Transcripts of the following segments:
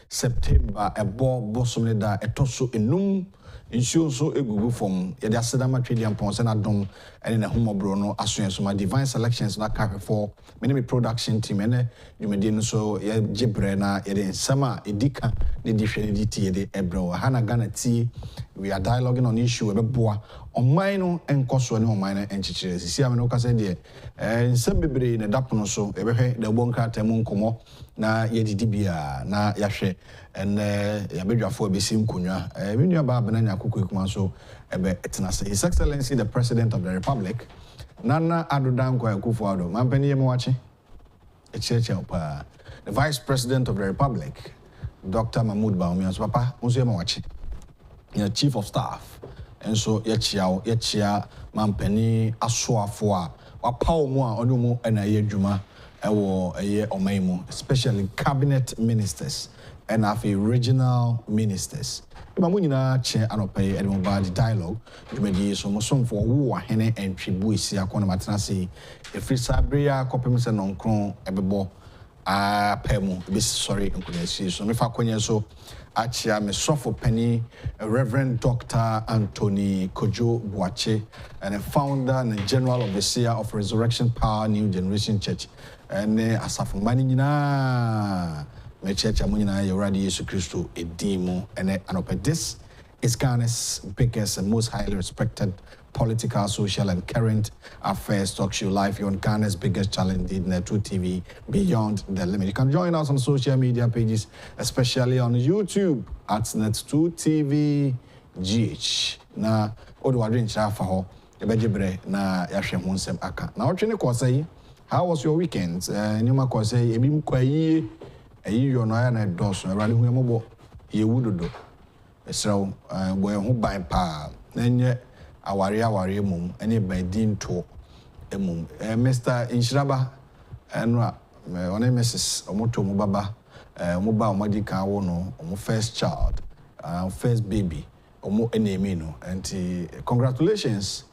September bosom da etoso enum nsuo so egugu from ye da sedama twediam ponse na dom ene na homobro no asoen so ma divine selections na ka for me production team ene dwumedi no so ye gibre na ye de nsama edika ne di hwene di tie de ebro hana Ghana ti we are dialoguing on issue ebeboa online no enkoso ne online no enchichire sisi ame no kase de nsem bebre ne dapono so ebehwe da bonka temu nkomo na ye didi bia na yahwe ene ya bedwafo abesi nkonwa menua ba benanya akukukuma so ebe etenase His Excellency the President of the Republic Nana Adodankwa Akufo-Addo mampani yemo wachi echeche opa the Vice President of the Republic Dr. Mahmoud Bawumia so papa unso yemo wachi your Chief of Staff enso yechia mampani asoafo a wapawo mu a ono mu na ye adwuma ewo eye omaimu especially cabinet ministers and regional ministers. Imamu nyina che anope edmo dialogue dwumadi so mosomfo wo ahene entwibu isi akona matena se efri sabria kopem se nonkron ebebo apemu be sorry nkunesi so mefa konye so achia me sofo pani Reverend Dr. Anthony Kojo Buache and a founder and general overseer of Resurrection Power New Generation Church and asafo mani nyina me church amunyina yoradi Yesu Kristo edimu and anope this is Ghana's biggest and most highly respected political, social and current affairs talk show live on Ghana's biggest challenge in Net2 TV Beyond the Limit. You can join us on social media pages, especially on YouTube at Net2 TV GH. Na odo wadrin chafa ho ebejebre na yahwe ho nsem aka. Na otwe ne kwasai, how was your weekend? Nyuma kwasai ebi mkwayi eyi yo no aya na doso awade hu emobo ye wudodo. Esraw boy ho ban pa na nye aware mum ene badin to emum Mr. Inshiraba enwa one Mrs. omoto mu baba mu ba omadi wo no omo first child first baby omo enemi no and congratulations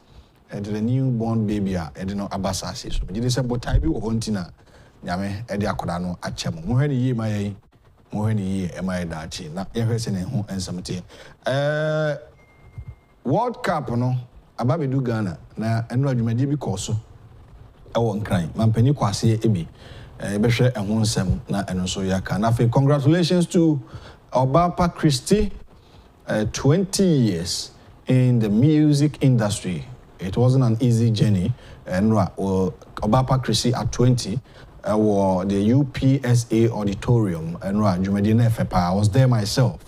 to the newborn baby and no abasasi so me say botai bi wo hontina nyame e de akoda no achem mo hwani yi mayi mo hwani yi e mai dachi na ye hwese ne ho ensamte World Cup no ababedu Ghana na eno adwumadi bi koso ewo nkran mampani kwase ebi ebehwe ehun nsem na eno so yaka na fe congratulations to Obapa Christie 20 years in the music industry. It wasn't an easy journey and Obapa Christie at 20 the UPSA auditorium and I was there myself.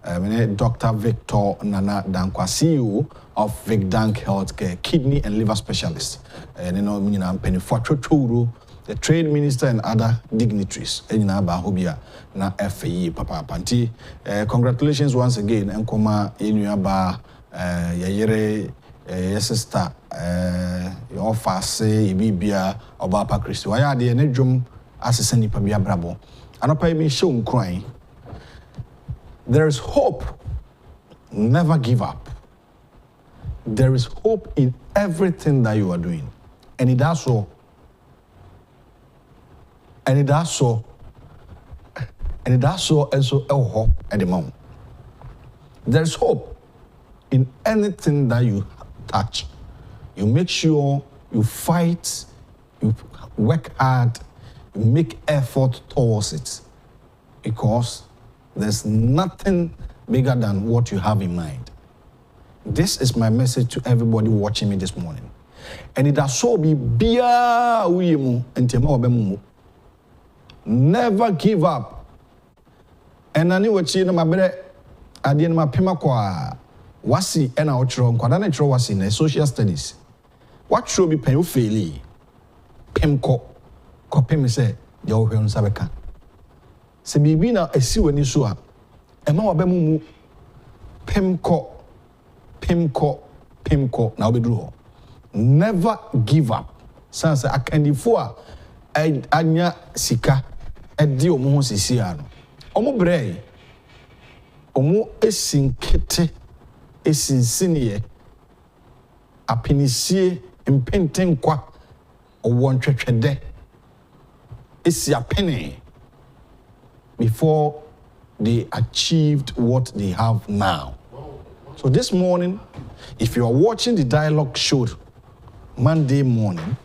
Dr. Victor Nana Dankwa, CEO of Vic Dank Healthcare, kidney and liver specialist. And the trade minister and other dignitaries. Na FAE Papa Panti. Congratulations once again. Enkoma Inuaba Yayere sister your fase Ibibia Obapa Christi. Waya de nedrum aseseni pabia brabo. Anopa mi show crying. There is hope. Never give up. There is hope in everything that you are doing. And it does so. And it does so. And it does so and so hope at the moment. There is hope in anything that you touch. You make sure you fight, you work hard, you make effort towards it. Because there's nothing bigger than what you have in mind. This is my message to everybody watching me this morning. And it has so be bia uyemu ntema obemu. Never give up. And ani wachi na mabere ade na mapema kwa wasi ena otro nkwada na tro wasi na social studies. What should be pen faili? Pemko ko pem se de wo hwe nsabeka. Se bibi na esi wani so a ema wabemu mu pemko na obedru ho. Never give up. Sanse akandifo a anya sika edi omo ho sisi ano. Omo brei omo esinkete esinsiniye apinisie mpentenkwa owo ntwetwede esi apene before they achieved what they have now. So this morning, if you are watching the dialogue show Monday morning,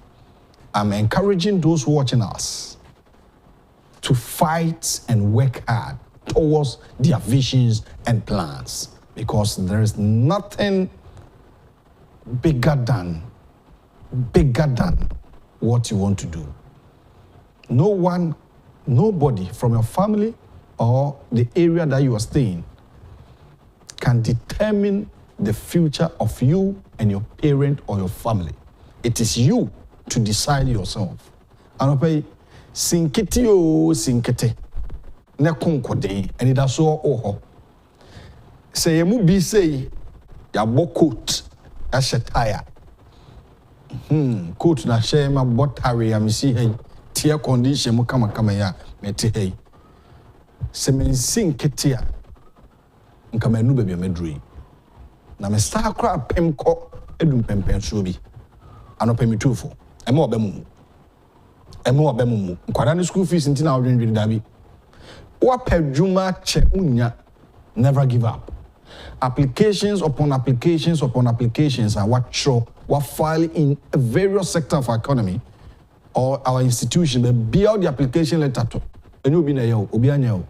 I'm encouraging those watching us to fight and work hard towards their visions and plans, because there is nothing bigger than what you want to do. Nobody from your family or the area that you are staying can determine the future of you and your parent or your family. It is you to decide yourself. And I sinkete ne konkode and it so oho. Say mu bi say ya bo coat a shetaya. Coat na share ma botare ya misi hey tear condition mu kama ya meti hey. Se men sinkete a nka manu ba bia medrui. Na me star kra pem ko edum pempen so bi. Anopemi tufo. Ema obemu. Nkwada ne school fees ntina odwendwiri dabi. Wa pedjuma che unya. Never give up. Applications upon applications upon applications are what file in various sectors of our economy or our institution, but build the application letter to. And you be na yo, obi anya.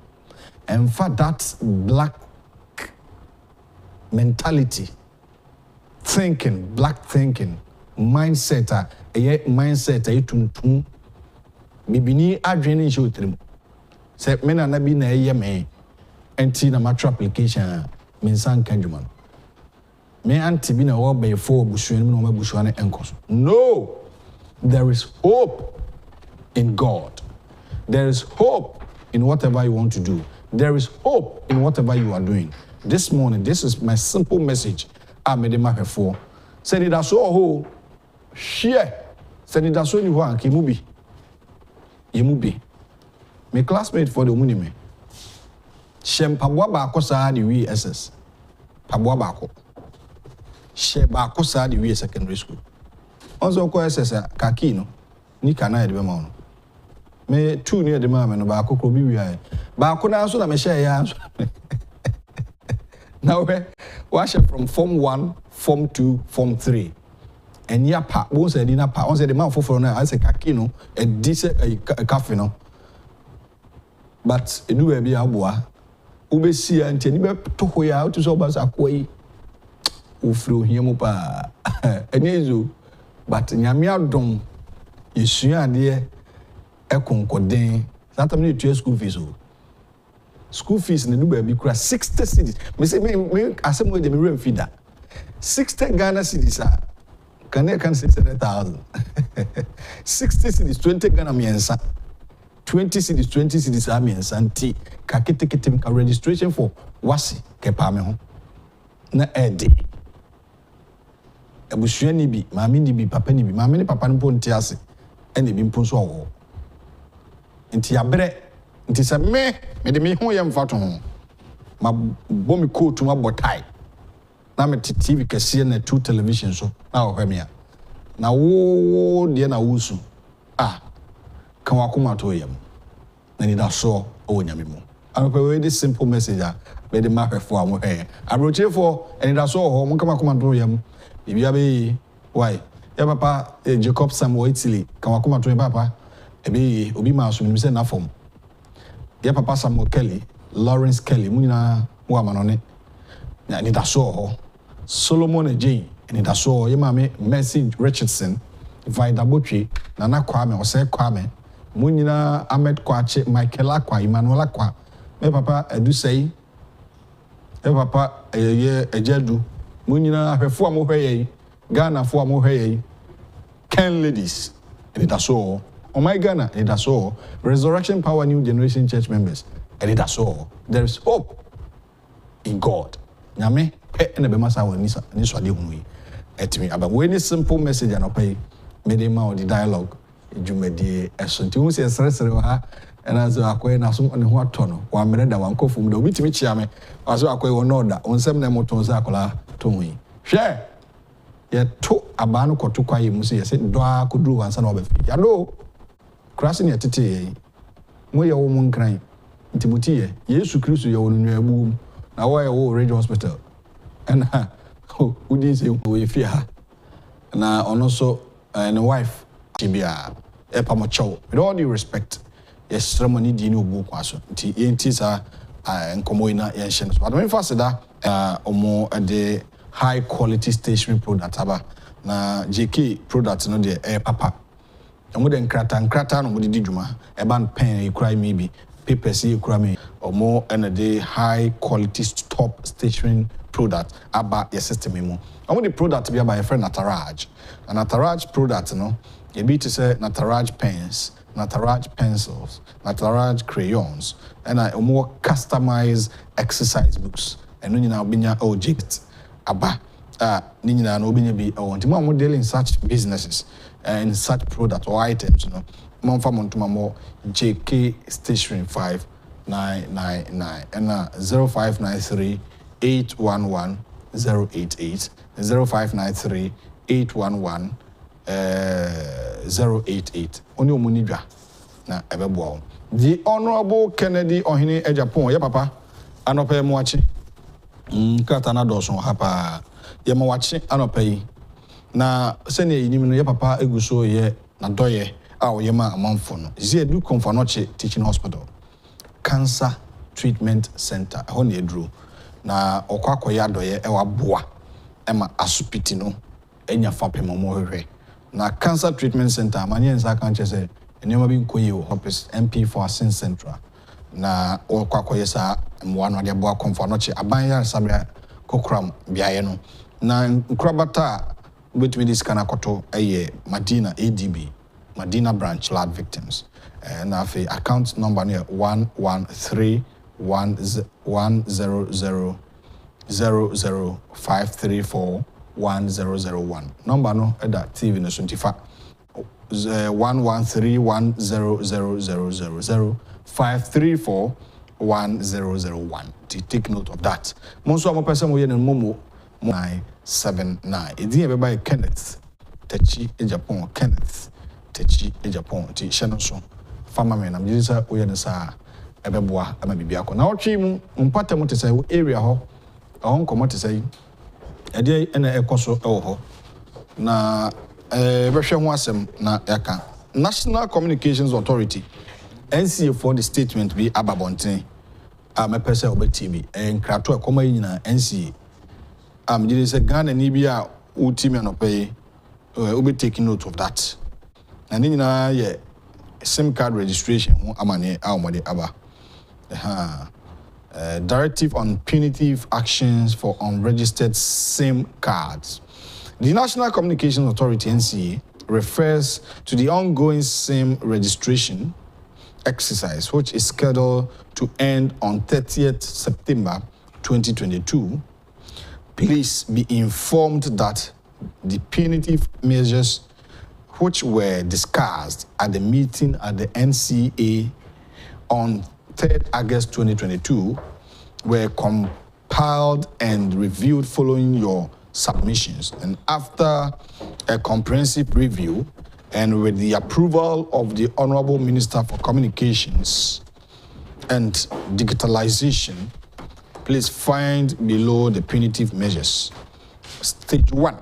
And for that black mentality, black thinking, mindset, tuntum. Bibini adwene show trim. Say me na bi na eye me enti na match application me san kanjuman. Me anti bi na wo be for busuan me no ma busuan enkoso. No. There is hope in God. There is hope in whatever you want to do. There is hope in whatever you are doing. This morning, this is my simple message. I made a for. Said it as so share. Said it as so you want Kimubi. Yemubi. My classmate for the Munime. Shem Pabwa Bako Sa the VSS. Pabwa Bako. She Bako Sa the secondary school. Also, SS Kakino. Nika na edbe ma. Me two near the mama no Bako Kobi wi. Bako na so na me share ya. Now wash from Form 1, Form 2, Form 3. And ya pa, won't say dinner pa, on say the man for now, I say kakino, a decent a cafe no. But a new baby abua, ube see and tell you to go out to so bas a quay. Uflu hiamupa, and yezu, but Yamia dom, you see, dear, a concordin, that I'm need to school fees. School fees in the new baby crash 60 cities. Me say me assemble the mirror feeder. 60 Ghana cities are. Can 600,000. 60 cities, 20 Ghana miensa. 20 cities are miensa. Anti kakete registration for wasi kepame ho. Na edi. Ebusua ni bi, maami ni bi, papa ni bi. Maami ni papa ni po ntiase. Eni bi mpo so awo. Nti abre. Nti se me de me ho yem fato ho. Ma bo mi coat ma botai. Na me TV kese na 2 television so. Na ohwe me a. Na wo de na wusu. Kan wakoma to yem. Na ni da so o nyame mu. Anokwe this simple message a be de ma hwefo am hwe. Abrochefo eni da so ho mo kama to yem. Bibia be why? Ya papa Jacob Samuel Italy kan wakoma to yem papa. Ebe obi ma so mi se na form. Ya papa Samuel Kelly, Lawrence Kelly, munina wa manone. Na ni da so ho. Solomon Ejay, ni da so ye mame Mercy Richardson, Vida Botri, Nana Kwame Ose Kwame, munina Ahmed Kwache, Michael Akwa, Emmanuel Akwa. Me papa edu sei. Me papa ejedu. Munina hwefo amohwe ye. Ghana fo amohwe ye. Ken ladies, ni da so. Oh my Ghana, and that's all. Resurrection Power New Generation Church members, and that's all. There is hope in God. Nyame, and the Bemasa will niswa de hunu. Et me, but when a simple message and pay, medema or the dialogue, you may de essential. You say a sresser, and as I acquire na some on what tono, 1 minute that one coffee, the witty chiame, as I acquire no that on 7 motons akola to me. Share. Yet to abano kotuka you must say, doa could do one son of a fee. Yado. Crossing your titty, we are woman crying. Timothy, Yesu Christ, you own your boom. Now, why a radio hospital? And who didn't say we fear? Now, also, and a wife, she be a pamacho. With all due respect, yes, ceremony dino book was the entities are and Comoina Yenshens. But when first that, or more at the high quality stationery product, na JK products no de papa. Omo de nkrata no mo de didwuma e ban pen e kura maybe papers e kura me or more and the high quality top stationery product aba your system mu. Omo the product be by a friend Unauthorized. And Unauthorized product no e be to say Unauthorized pens, Unauthorized pencils, Unauthorized crayons and a more customized exercise books. And no nyina obinya object aba Nina no be be want more deal in such businesses and such product or items, you know. Mom from to more JK Station 5999 and 0593 811 088 0593 811 088 only omunidwa na ebebo. The Honorable Kennedy Ohene Agyapong ya papa anope mu achi kata na doson hapa yema wachi anopai na sene yinim no ye papa eguso ye na doye a oyema amanfo no zi edu Komfanoche Teaching Hospital Cancer Treatment Center ho na edru na okwakoya doye e waboa ema asupiti no enya fapem mo hwehwe na Cancer Treatment Center amanye nsa kan chese enema bi nkoye o Hopis MP for Asin Central na okwakoye sa mwano de aboa Komfanoche abanya sabra kokram biaye no na nkrabata with this kana koto Madina ADB Madina branch blood victims and afi account number near 113100005341001 number no eda TV no suntifa 113100005341001 to take note of that monso am person we no momo 979 Idi ebeba Kenneth Techi Agyapong Kenneth Techi Agyapong ti hye so fama me na mjisa oye ne sa ebeboa ama bibia ko na otwe mu mpata mu te say area ho ahon komo te say ade ena ekoso ewo ho na behwe ho asem na yaka National Communications Authority NCA for the statement be ababonten a me pese obetimi nkrato ekoma nyina NCA you say Ghana ni bia ultimate no pay will be taking note of that. And then yeah SIM card registration amane awmode aba. Directive on punitive actions for unregistered SIM cards. The National Communications Authority NCA refers to the ongoing SIM registration exercise which is scheduled to end on 30th September 2022. Please be informed that the punitive measures which were discussed at the meeting at the NCA on 3rd August 2022 were compiled and reviewed following your submissions. And after a comprehensive review and with the approval of the Honorable Minister for Communications and Digitalization, please find below the punitive measures. Stage 1,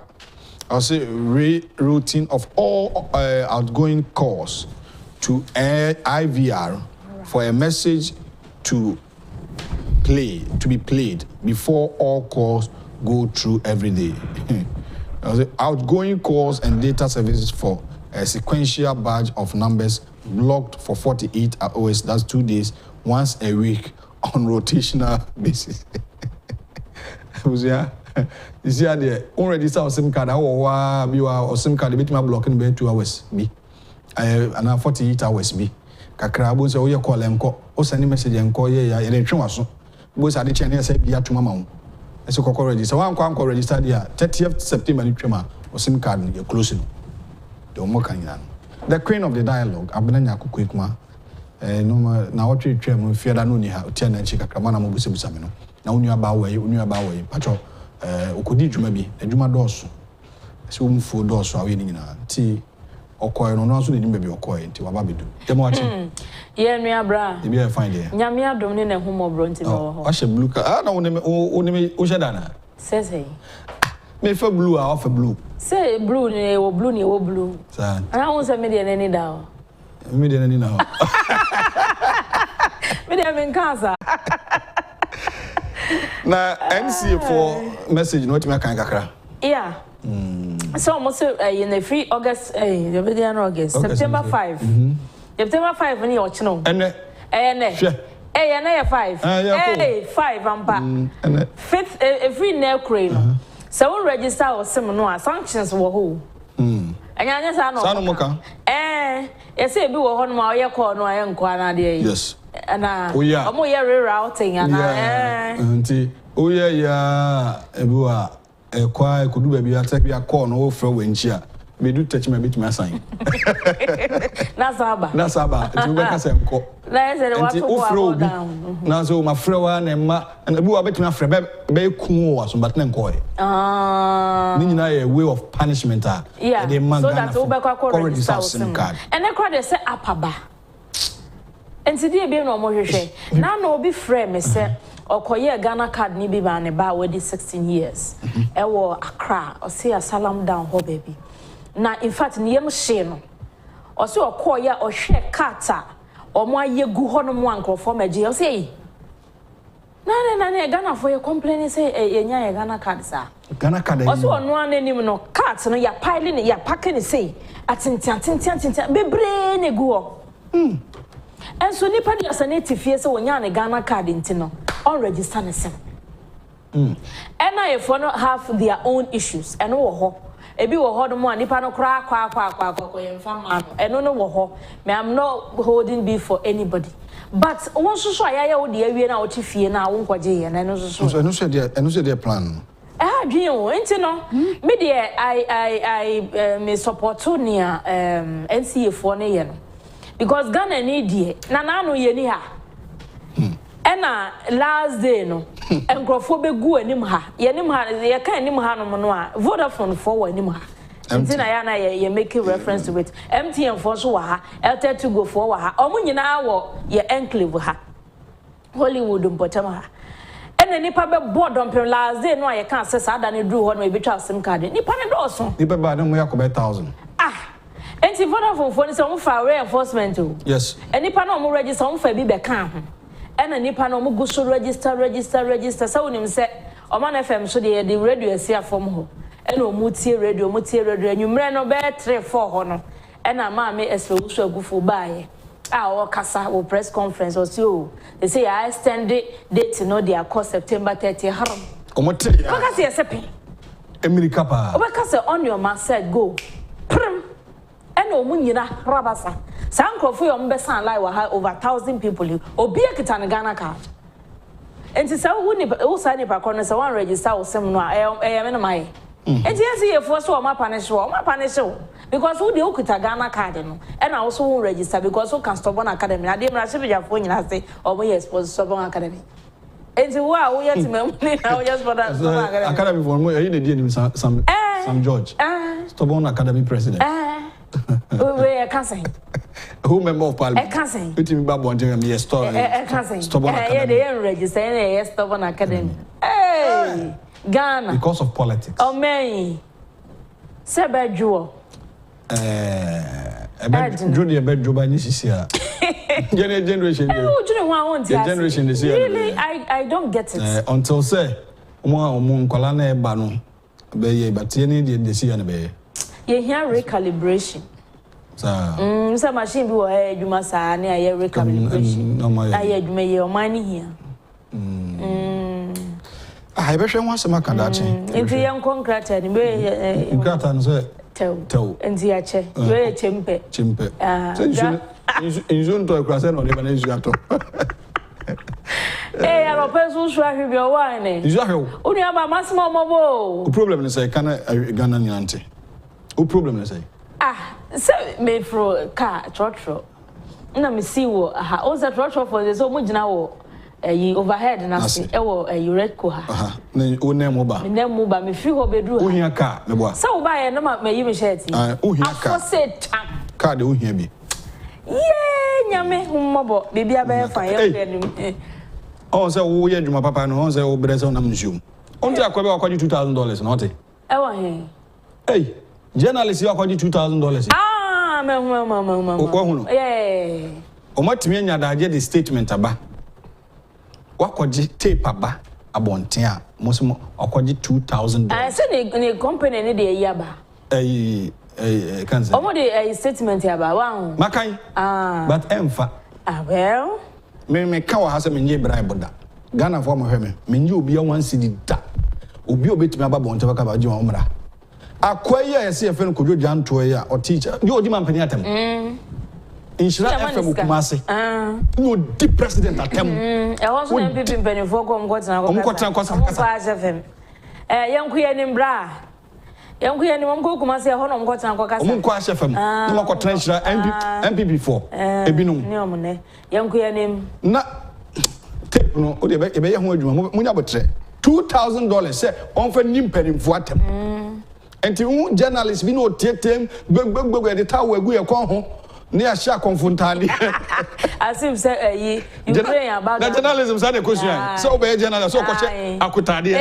I'll say rerouting of all outgoing calls to IVR for a message to be played before all calls go through every day. I'll say outgoing calls and data services for a sequential batch of numbers blocked for 48 hours, that's 2 days, once a week, on rotational basis. You see, already saw SIM card. Or SIM card, bit my blocking be 2 hours. Be and 48 hours. Be Kakrabo say, oh, you call them call, or send a message and call ye, and then so. Both are the Chinese say, be at to Mamma. As a cock register, one can't register here, 30th September, or SIM card, you're closing. The queen of the dialogue, Abnanya Quickma. No na what twam fear da no ni ha otia na chika kramana mo busebusame no na unu aba we pacho okodi dwuma bi adwuma dɔɔso so umfo dɔɔso awe ni nyina ti okoy no so dey baby okoy nti waba bedu dem watch ye nua bra e be fine there nyame adom ne humobro nti no ho wa she blue ka na wo she dana say me fa blue a off blue say blue ne wo blue sa ana won say me dey nani da o me dey nani na ho me dey men kansa na MC for message no time kan kakra yeah so almost in the free August September 5 September 5 ni o chino ene ene 5 5 ampa 5th free na crane so we register or sim no sanctions wo ho anya sa no sa no mo kan you say bi wo ho no ma ye call no aye nko ana de yes na omo ye rerouting ana nti o ye ya ebu a kwa kodu ba bi attack bi call no ofra wanchi a me do touch me bit me assign na saba nti we ka se nko na se what to go na so ma frɛ wa na ma ebu wa bit me frɛ be ku wa so but na nko ni nyina ye way of punishment a dey man so that we back register sim card and e dey say apaba enti dey be no mo hwehwɛ na no obi frɛ me say okoye Ghana card ni bi ba ne ba we 16 years e wo Accra o say salam down ho baby na in fact ni yem hye no o say okoye o hwe kata o mo ayegu ho no mo ankrofo magie o say na Ghana for you complaining say enya Ghana card sa Ghana card o say ono ananim no card no ya pile ni ya pack ni say atintian bebre ne gu ho enso nipa dia sanity fie say wonya ne Ghana card ntino on register ne sem NIF no have their own issues and wo ho ebi wo ho no mo nipa no kra kwa yemfa ma no eno no wo ho me am not holding beef for anybody but won so so ayaya wo de awie na wo ti fie na wo nkwaje ye na eno so eno so de plan adwen o enti no me de I me support nia NCA for ne ye no because Ghana need die na no ye ni ha ena last day no enkrofo begu anim ha ye kan anim ha no no a Vodafone for wa anim ha enti na ya na ye make reference to it MTN for so wa ha Airtel to go for wa ha omo nyina wo ye enclave ha Hollywood mpotam ha ena nipa be board on last day no ye kan access ada ne dru ho no e betwa sim card nipa ne do so nipa ba na mo yakobe 1000 enti Vodafone for ni se mo fa reinforcement o yes nipa na mo register mo fa bi be kan ho ena nipa no mo go so register so wonim se Oman FM so de radio asia form ho ena omutie radio anwumre no be 3-4 ho no ena ma me esfe wo so agufo baaye o kasa wo press conference o so they say I extend date no dia course September 30 haram omote ya o kasa yesepe America pa o kasa on your man said go prim ena omunyina rabasa Sankrofo yo mbe san lie wa over 1,000 people obi ekita ne Ghana card enti sa wo sa ni pa kono se wan register wo sem no me no mai enti esi ye fo so o ma punish because who dey okita Ghana card no e na wo so won register because who can stubborn academy ade mra se bejafo nyina se o mo yes sponsor stubborn academy enti wo ye timam ni na wo yes stubborn academy for mo e dey nim Sam George stubborn academy president we can't who member of parliament can't say me ba bonje me store stubborn academy they register yes stubborn academy hey Ghana because of politics oh man sebejuo junior bedjo ba ni sisia generation generation this year really I don't get it until say omo nkola na e ba no be ye batie ni de this year na be ye hear recalibration so machine bi wo adwuma saa na ye recalibration aye adwuma ye o man here I be hwe ho asema kan da che enti ye contractor ni be contractor no say tew enti ya che we chempe inju nto ekura se no le ba na inju ato I don't person so ahwe bi o wa ne inju ahwe o nu aba masimo mobo o problem ni say kana Ghana ni ante o problem ni say so me for car trotro na me see wo o za trotro for this so mo gina wo overhead na se ewo red ko ha na o name oba me free ho bedru ha ohia car me boa so oba ye no ma yi me shirt ohia car car de ohia bi nyame hummobo bibia be fa ye nim on say wo ye djuma papa no on say wo brese onam nsuom on ti akwabe akwaji $2,000 na ote ewo he hey journalist you akwaji $2,000 me wo hu no o matimi anya daje the statement aba wakwaji tape aba abonten a mosimo akwaji $2,000 say ni company ni de yaba cancer omo de statement aba wa hu makai but emfa well me ka wa hase me nye bribe da Ghana for mo hweme me nye obi a wan cedi da obi obetimi aba bonten baka ba jima umra akwaye ya se efe no kodwo dwanto ya o teacher ni odi man pani atem inshira FM kumase ni odi president atem e ho so MPP mpani fo ko mkotena ko kasa FM yanku ye ni mbra yanku ye ni mko kumase ho no mkotena ko kasa mko ashe FM ni mkotena inshira MPP4 ebinum ni omne yanku ye ni na tape no odi ebe ye ho adwuma munya botre $2,000 say on fa nimpani fo atem enti un journalist bi no tietem gbegbegbegbe de tawo egu ye kon ho ne a sha konfuntali asim say you pray about that journalism say the question so be journalist so ko che akutade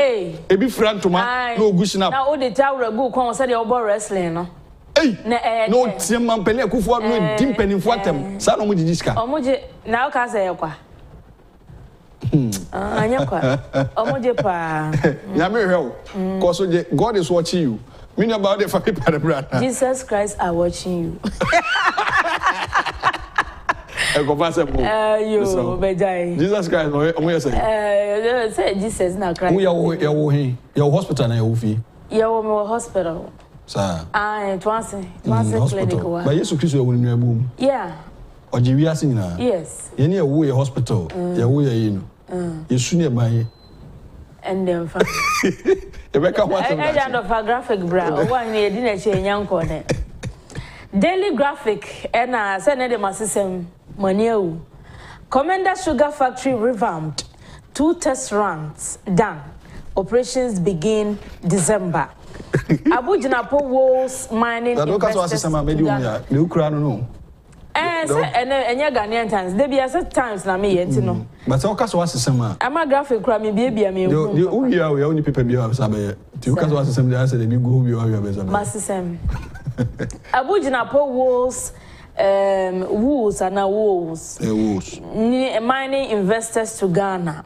ebi frantuma no ogushina na o de tawo egu kon say de obo wrestling no no tiem man pele akufo no dim penifo atem sa no mo jiji sika omoje na o ka say yakwa anyakwa omoje pa ya me hwe o ko so je God is watching you. Mean about the family brother. Jesus Christ are watching you. You bejai. Jesus Christ, we say Jesus na Christ. We are your hospital na your fee. Your hospital. Sir. Twice clinic. But Jesus Christ you will boom. Yeah. Ojiwi asin na. Yes. You near wo your hospital. You wo you know. You suni ban. And then I don't have graphic bra. One year didn't change young corner. Daily graphic and I send the system money. Commander Sugar Factory revamped. 2 test runs done. Operations begin December. Abuja Walls mining. And Ghanaian times. They be as times na me yet no. But all cast was summer. I'm a graphic crime, baby. I mean, we only people be of Sabe. You cast was some day. I said, they go be your business. Master Sam Abuja Walls, Wools and Walls. Mining investors to Ghana.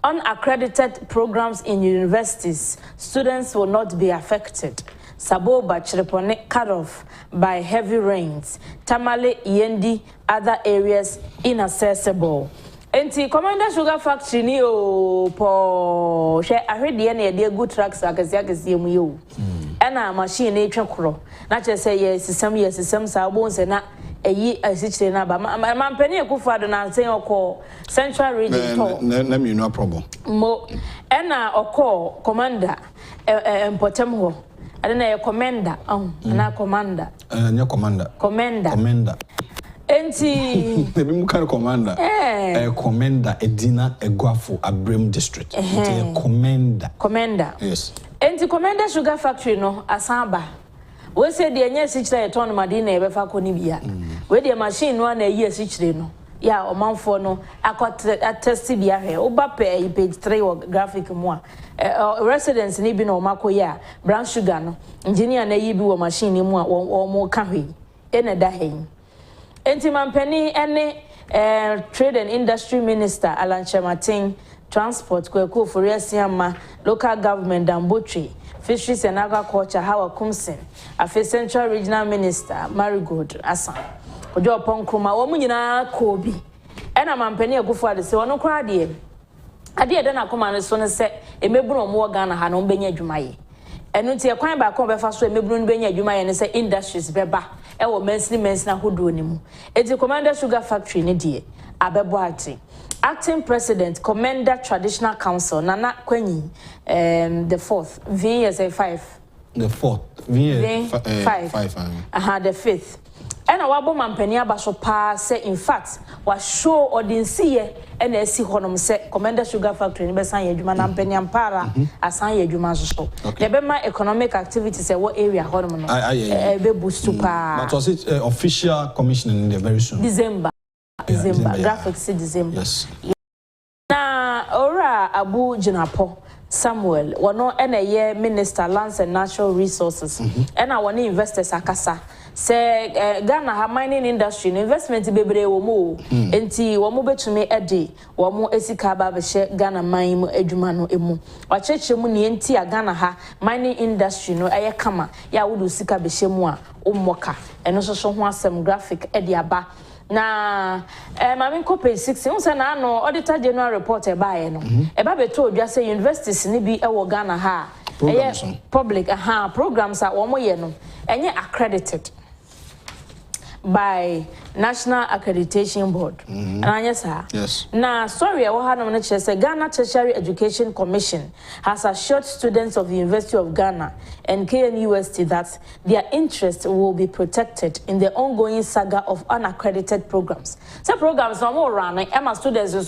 Unaccredited programs in universities, students will not be affected. Sabo Bachrepone cut off by heavy rains. Tamale, Yendi, other areas inaccessible. Enti Commander Sugar Factory ni po she ahwede na ye good tracks akasi mu yo. Ena machine na etwa kro. Na che say yes system sa bo se na eyi asichire na ba. Mampani akufo-addo na say okọ Central Region to. Na me no problem. Mo ena okọ Commander Mpotem ho. I don't know, commander. Na commander. Nya commander. Commander. Enti. Ebi mu kan commander. Commander Edina Eguafo Abrem district. Enti commander. Yes. Enti Commander Sugar Factory no asamba. We say the enya sichire ton made na ebe fa ko ni bia. We the machine no na yi sichire no. Ya omanfo no akot test bia hwe. Oba page 3 or graphic mu a. Residents ni bi na omakoya brown sugar no engineer na yi bi wo machine ni mu a wo ka hwe ene da hen enti mampani ene trade and industry minister Alan Chematin, transport Kweku Furiasiama, local government Dambotri, fisheries and agriculture Hawa Kumsin, afi central regional minister Marigold Asan Agyapong Kuma wo nyina kobi ena mampani akufo-addo se wono kra de ade na akoma ne so ne se emebunu mo Ghana ha no benya adwumaye enu tie kwan ba kon be fa so emebunu benya adwumaye ne se industries beba e wo mensina hodo ni mu eti Commander Sugar Factory ne die abebo ati acting president Commander Traditional Council Nana Kwanyi the 4th VSA 5 the 4th VSA 5 the 5th ena wabo mampani aba so pa say in fact wa show ordinance ye ena esi honom say Commander Sugar Factory ni be san ye adwuma na mampani ampara asan ye adwuma so ye be ma economic activities e wo area honom no be boost pa. But was it official commissioning in there very soon? December, graphics December. Yes. Na ora Abu Jinapo Samuel wono ena ye Minister Lands and Natural Resources ena woni investors akasa say Ghana ha mining industry investment bebre wo mo enti wo mo betumi ede wo mo esika ba be hye Ghana mine mu adwuma no emu wa cheche mu ne enti a Ghana ha mining industry no eye kama ya wo do sika be hye mu a ummoka eno so ho asem graphic ede aba na mami ko page 6 unse na no auditor general report e ba ye no e ba beto odwa say universities ni bi e wo Ghana ha public programs a wo mo ye no enye accredited by National Accreditation Board. Yes. Now, sorry, Ghana Tertiary Education Commission has assured students of the University of Ghana and KNUST that their interests will be protected in the ongoing saga of unaccredited programs. So programs are more running. Emma students so yes.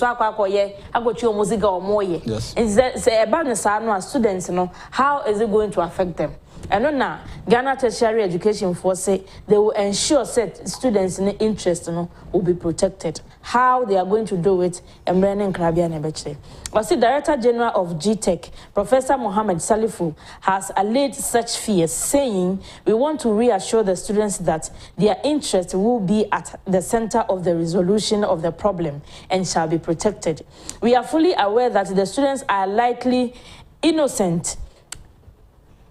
Students how is it going to affect them? And now, Ghana Tertiary Education Force say they will ensure that students' interest will be protected. How they are going to do it, and Brennan Krabia Nebeche. But the Director General of GTech, Professor Mohammed Salifu, has allayed such fears, saying, "We want to reassure the students that their interest will be at the center of the resolution of the problem and shall be protected. We are fully aware that the students are likely innocent."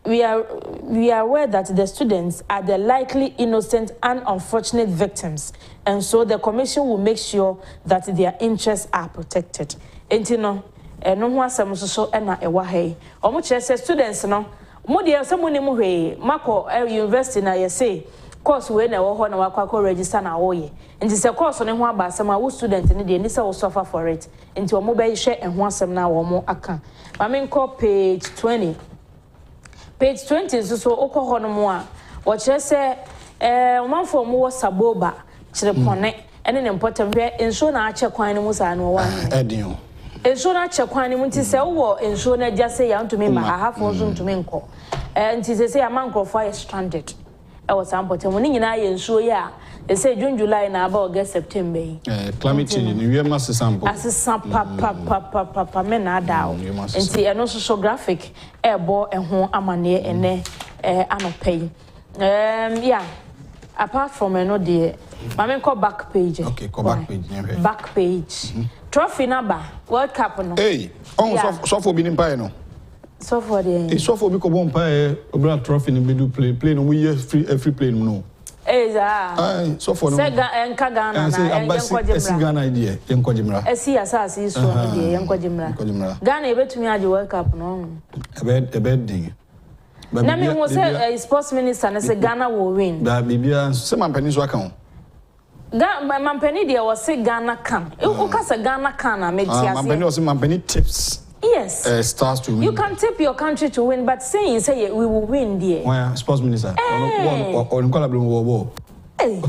We are aware that the students are the likely innocent and unfortunate victims, and so the commission will make sure that their interests are protected. Entino, no ho asem so na ewa hai. Omo kire say students no, mo de asem ni mo hwe, mako university na ye say course we na wo ho na wakwa register na wo ye. Nti say course ne ho aba asem a wo student ni de ni say wo suffer for it. Nti omo be hwe ho asem na wo mo aka. Mame nko page 20. Page 20 is so okohonomo what you say one for more saboba chirepone and an important way in so na check kwan mu sa no wa edin in so na check kwan mu nti say wo in so na just say ya ntumi ma ha for so ntumi nko nti say amanko for stranded e was important when nyina ye nso ya they say June July na about August September climate change ni we must sample papa me na dawo nti eno so graphic e bo ho amane ene anopai yeah apart from eno de mama call back page okay call back page back page trophy number World Cup no hey on so for bi ni pa no so for the so for bi ko bon pa obra trophy ni be do play no we year free play no so for no enka Ghana na enko Ghana idea enko jimra esi asase so idea enko jimra Ghana ebetumi age World Cup no ebe ding na me wo say sports minister na say Ghana will win da bibia say mampani so aka ho mampani dia wo say Ghana can o ka say Ghana can na me tiase mampani wo say mampani tips yes stars to win. You can tip your country to win, but saying say we will win there. Why sports minister? On call hey.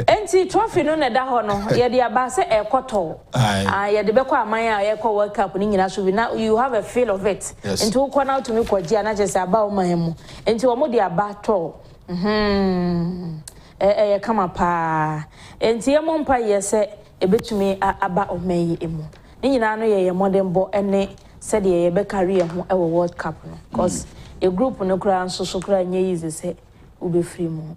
Enti trophy no na da ho no. Ye de aba say e koto. Ye de be kwa aman a ye kwa World Cup ni nyina so bi now you have a feel of it. Enti wo kwa na to me kwaji na je say aba o man mu. Enti wo mo de aba to. Ye kama pa. Enti ye mo mpa ye say e betumi aba o man yi emu. Ni nyina no ye modern bo ene said ye be career ho e World Cup no because a group no kra so kra nye easy say we be free mo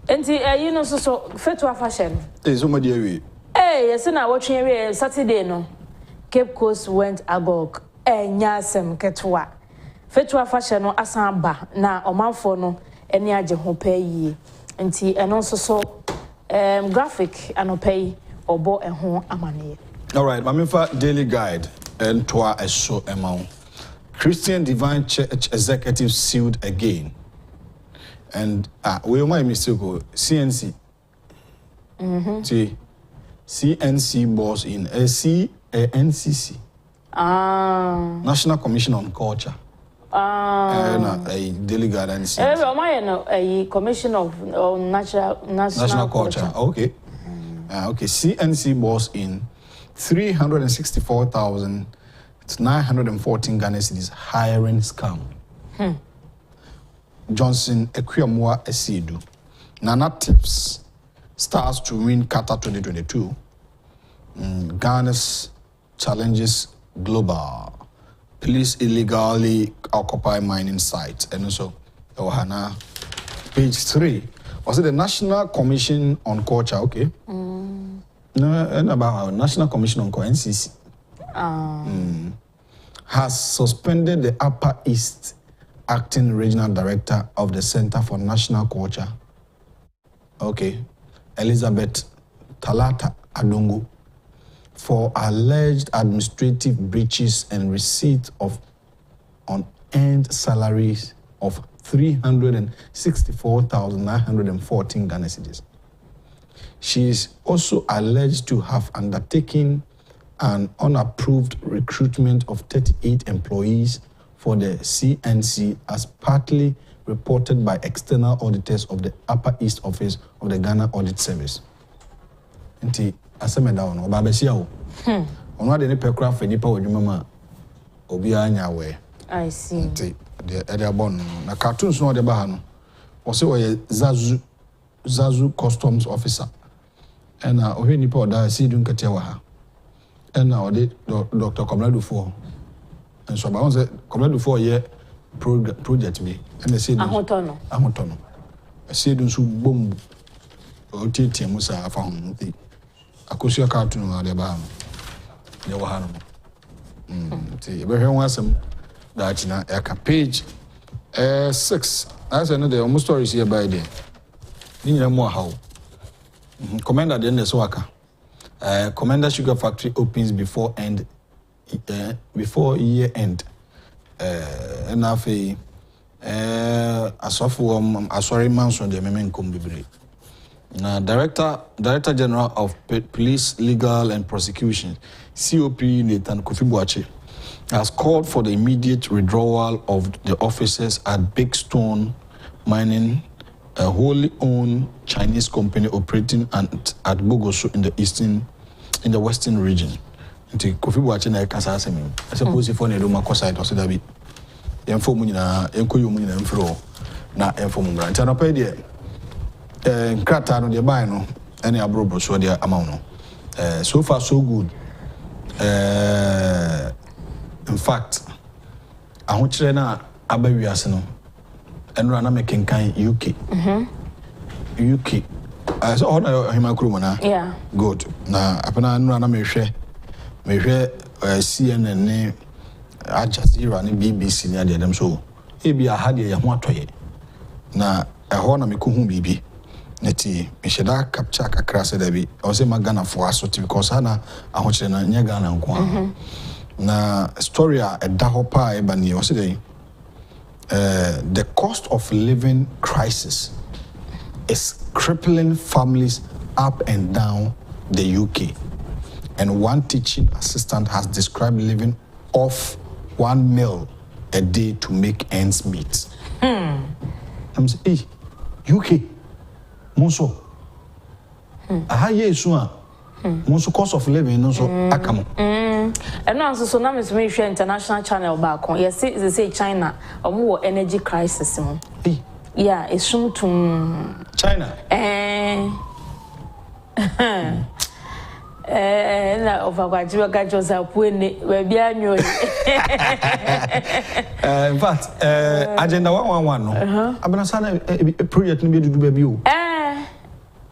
enti you know so fetu fashion so mo dey we yes na watwe we Saturday no Cape Coast went agog nyasem ketwa fetu fashion no asan ba na omanfo no eni age ho pa yi enti eno so graphic anopai obo eho amane. All right, Mamifa Daily Guide and Toa Esho Emau. Christian Divine Church Executive sealed again. And we might mistake CNC. See, CNC boss in NCC. National Commission on Culture. a daily guidance. A commission of national culture. Okay. Okay. CNC was in 364,914 Ghana cedis hiring scam. Johnson Equiamwa Esidu. Nana Tips stars to win Qatar 2022. Ghana's challenges global. Police illegally occupy mining sites. And also, Ohana, page 3. Was it the National Commission on Culture? Okay. No, and about National Commission on Culture, NCC. Has suspended the Upper East Acting Regional Director of the Center for National Culture. Okay. Elizabeth Talata Adongo, for alleged administrative breaches and receipt of unearned salaries of 364,914 Ghana cedis. She is also alleged to have undertaken an unapproved recruitment of 38 employees for the CNC as partly reported by external auditors of the Upper East Office of the Ghana Audit Service. Nti aseme da ono obabesia o. Ono ade ne pekra fa nipa odwuma obi anya we. I see. Nti de abon na cartoons no de ba ha no. O se oye Zazu Customs Officer. Ena ohwe nipa oda si dun katia wa ha. Ena ode Dr. Komladu for. And so ba won se Komladu for ye project bi. Ena si dun. Ahotono. Si dun su bom o tete musa afa ho nti. Akosia cartoon no de ba ha no. Ye wa ha no. Nti be hwe won asem da china eka page 6. As I know the almost stories here by there. Ni mo how. Commander the end waka. Commander Sugar Factory opens before year end. And afi asori manson de memen kombibre. Na Director General of Police, Legal and Prosecution, COP Nathan Kofi Boache, has called for the immediate withdrawal of the officers at Big Stone Mining, a wholly owned Chinese company operating at Bogoso in the western region. Nti Kofi Boache na kasa asemi. I suppose if one edoma kosa to say that yemfo mu nyina enko yo mu nyina mfro na yemfo mu brand. Nti pay de nkrata no de buy no ene abrobo so de amount no. So far so good. In fact, ahokyere na abawiase no enura na mekenkan UK. UK. So all na hima kuro na. Yeah. Good. Na apena enura na mehwe CNN ne Agyapong ne BBC ne ade dem so. Ebi ahade ye ho atoye. Na eho na mekohu bibi. Neti mesheda capture kakra se da bi. O se magana for asoti because ana ahokyere na nya Ghana nko a. Na story a dahopa e bani o se dey the cost of living crisis is crippling families up and down the UK. And one teaching assistant has described living off 1 meal a day to make ends meet. I'm saying, hey, UK, monso. Aha yesu a. Monso cost of living no so akamo. And now so now me share international channel back on. Yes, they say China omo energy crisis mo. Hey. Yeah, it's soon to China. Na ovagwajiwa gajoza puene we bia nyo. In fact, agenda 111 no. Abena sana project no be dudu ba bi o.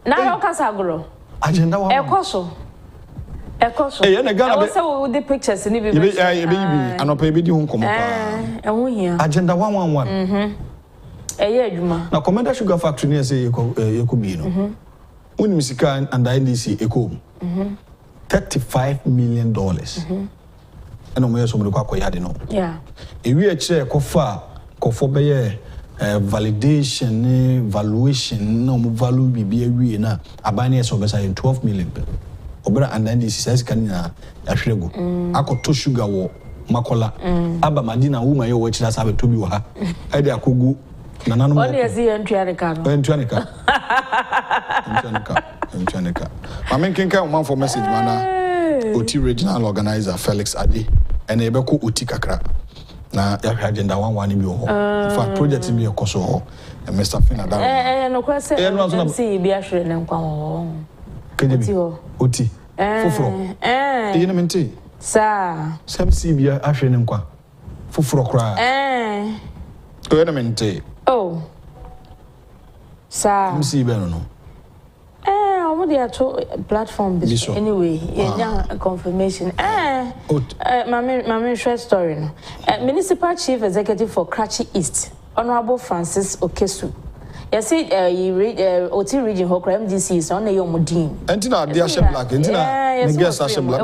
Na yo kasagro. Agenda 111. Ekoso. Eh na Ghana. I say we the pictures ni bi. Be anopa bi di ho nkomo pa. Ehun hia. Agenda 111. Adwuma. Na Commander Sugar Factory ne say yeko bi no. Unim sika and IDC eko. $35 million. And we so many kwakoyade no. Yeah. Ewi eche kofo beye validation valuation no mo value bibi ewi na abane so besa 12 million. Obera and then this is kan na ahwerego. Akoto sugar wo makola aba madina woman ye wo chira sabe to bi wa ha e de akogu nananu mo only as you entry no entry Mama kenka woman for message mana OT regional organizer Felix Ade and e be ko OT kakra na ya agenda 11 bi ho in fact project bi e koso ho Mr. Fina da no kwese MC bi ahwere ne nkwa ho kejebi OT foforo yene mente sa MC bi ahwere ne nkwa foforo kra yene mente oh sa MC bi no I'm on the platform this anyway. Confirmation. My short story. Municipal Chief Executive for Karachi East, Honorable Francis Okesu. You see, OT region Hokra MDC is on the Yomudin. Antina, the Ashen Black, Antina, guess Ashen Black,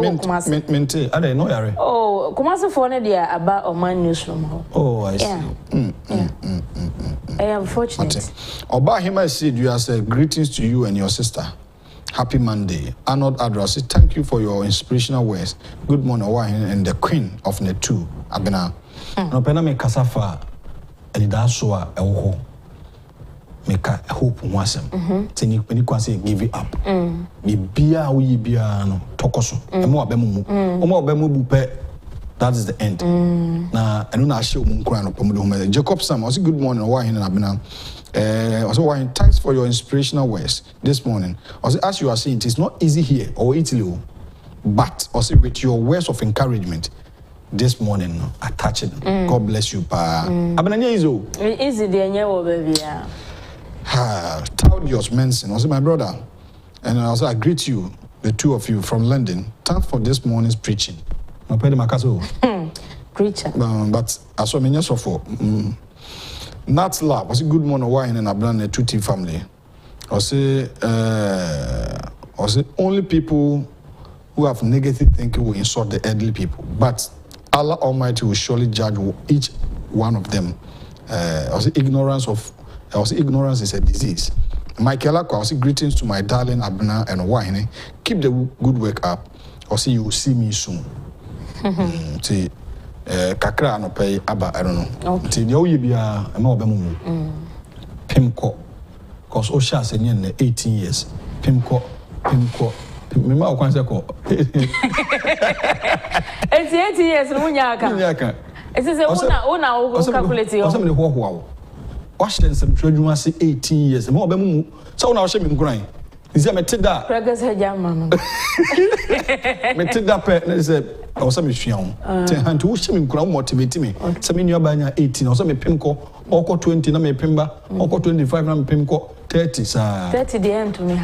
Mente, I don't know, Yari. Oh, Kumasi for Nadia about Oman newsroom. Oh, I see. I am fortunate. Oba Hima said, you say greetings to you and your sister. Happy Monday. Arnold Adra said, thank you for your inspirational words. Good morning, Owahin and the Queen of Netu, Abena. No pena me kasafa, Elidaswa, Ewo. Make a hope wasem. Tini when say give it up. Be bia we bia no tokoso. Emo abemu. Omo abemu bupe. That is the end. Na enu na ahye omunkura no pomudo home. Jacob Sam, I say good morning. Owahin na Abena. Also, thanks for your inspirational words this morning. Also, as you are saying, it is not easy here or Italy, but also with your words of encouragement this morning, attach it. God bless you, pa. Easy, baby. Taudius Manson, also my brother, and also I greet you, the two of you from London. Thanks for this morning's preaching. No pedi makaso. Preacher. But I saw many so for. Nat Lab, I say good morning, wine and Ablan the 2T family. I say only people who have negative thinking will insult the elderly people, but Allah Almighty will surely judge each one of them. I say ignorance is a disease. Michael Akwa, I say greetings to my darling Abna and wine. Keep the good work up. I say you will see me soon. See. Kakra no pay aba I don't know. Nti the oye bia e ma obemu Pimko cause o sha se ne 18 years. Pimko me ma o kwan se ko. 18 years no nyaka. Ese se una o calculate yo. Ose me ho ho. O hye nsem tradwuma se 18 years. Me obemu se una o hye me nkuran. Is me teda. Pregas hejama no. Me teda pe na se o se me hwian. Te hantu wo hye me nkuran motivate me. Se me nua ba nya 18 o se me pimko oko 20 na me pimba oko 25 na me pimko 30 sa 30 the end to me.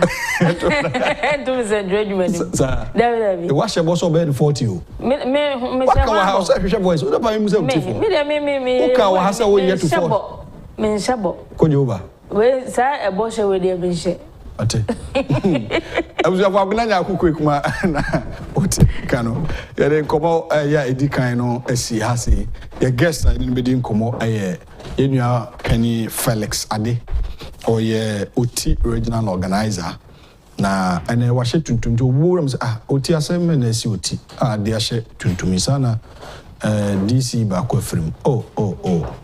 To me say dreadment. Sa. David. E wa hye bo so be 40 o. Me say wa house hye voice. O da ba me say 54. Me. O ka wa hasa wo ye to 4. Me shabo. Ko Jehovah. We sa e bo hye we dey be hye. Ate. Abuja for agnanya akukwe kuma na oti kano. Yere nkomo ya edikan no asi hase. Your guest I didn't be nkomo yenua Penny Felix Ade or ye OT regional organizer na ene wa hye tuntum to wuram say OT asem na asi OT de hye tuntum sana DC ba ko afrim. Oh.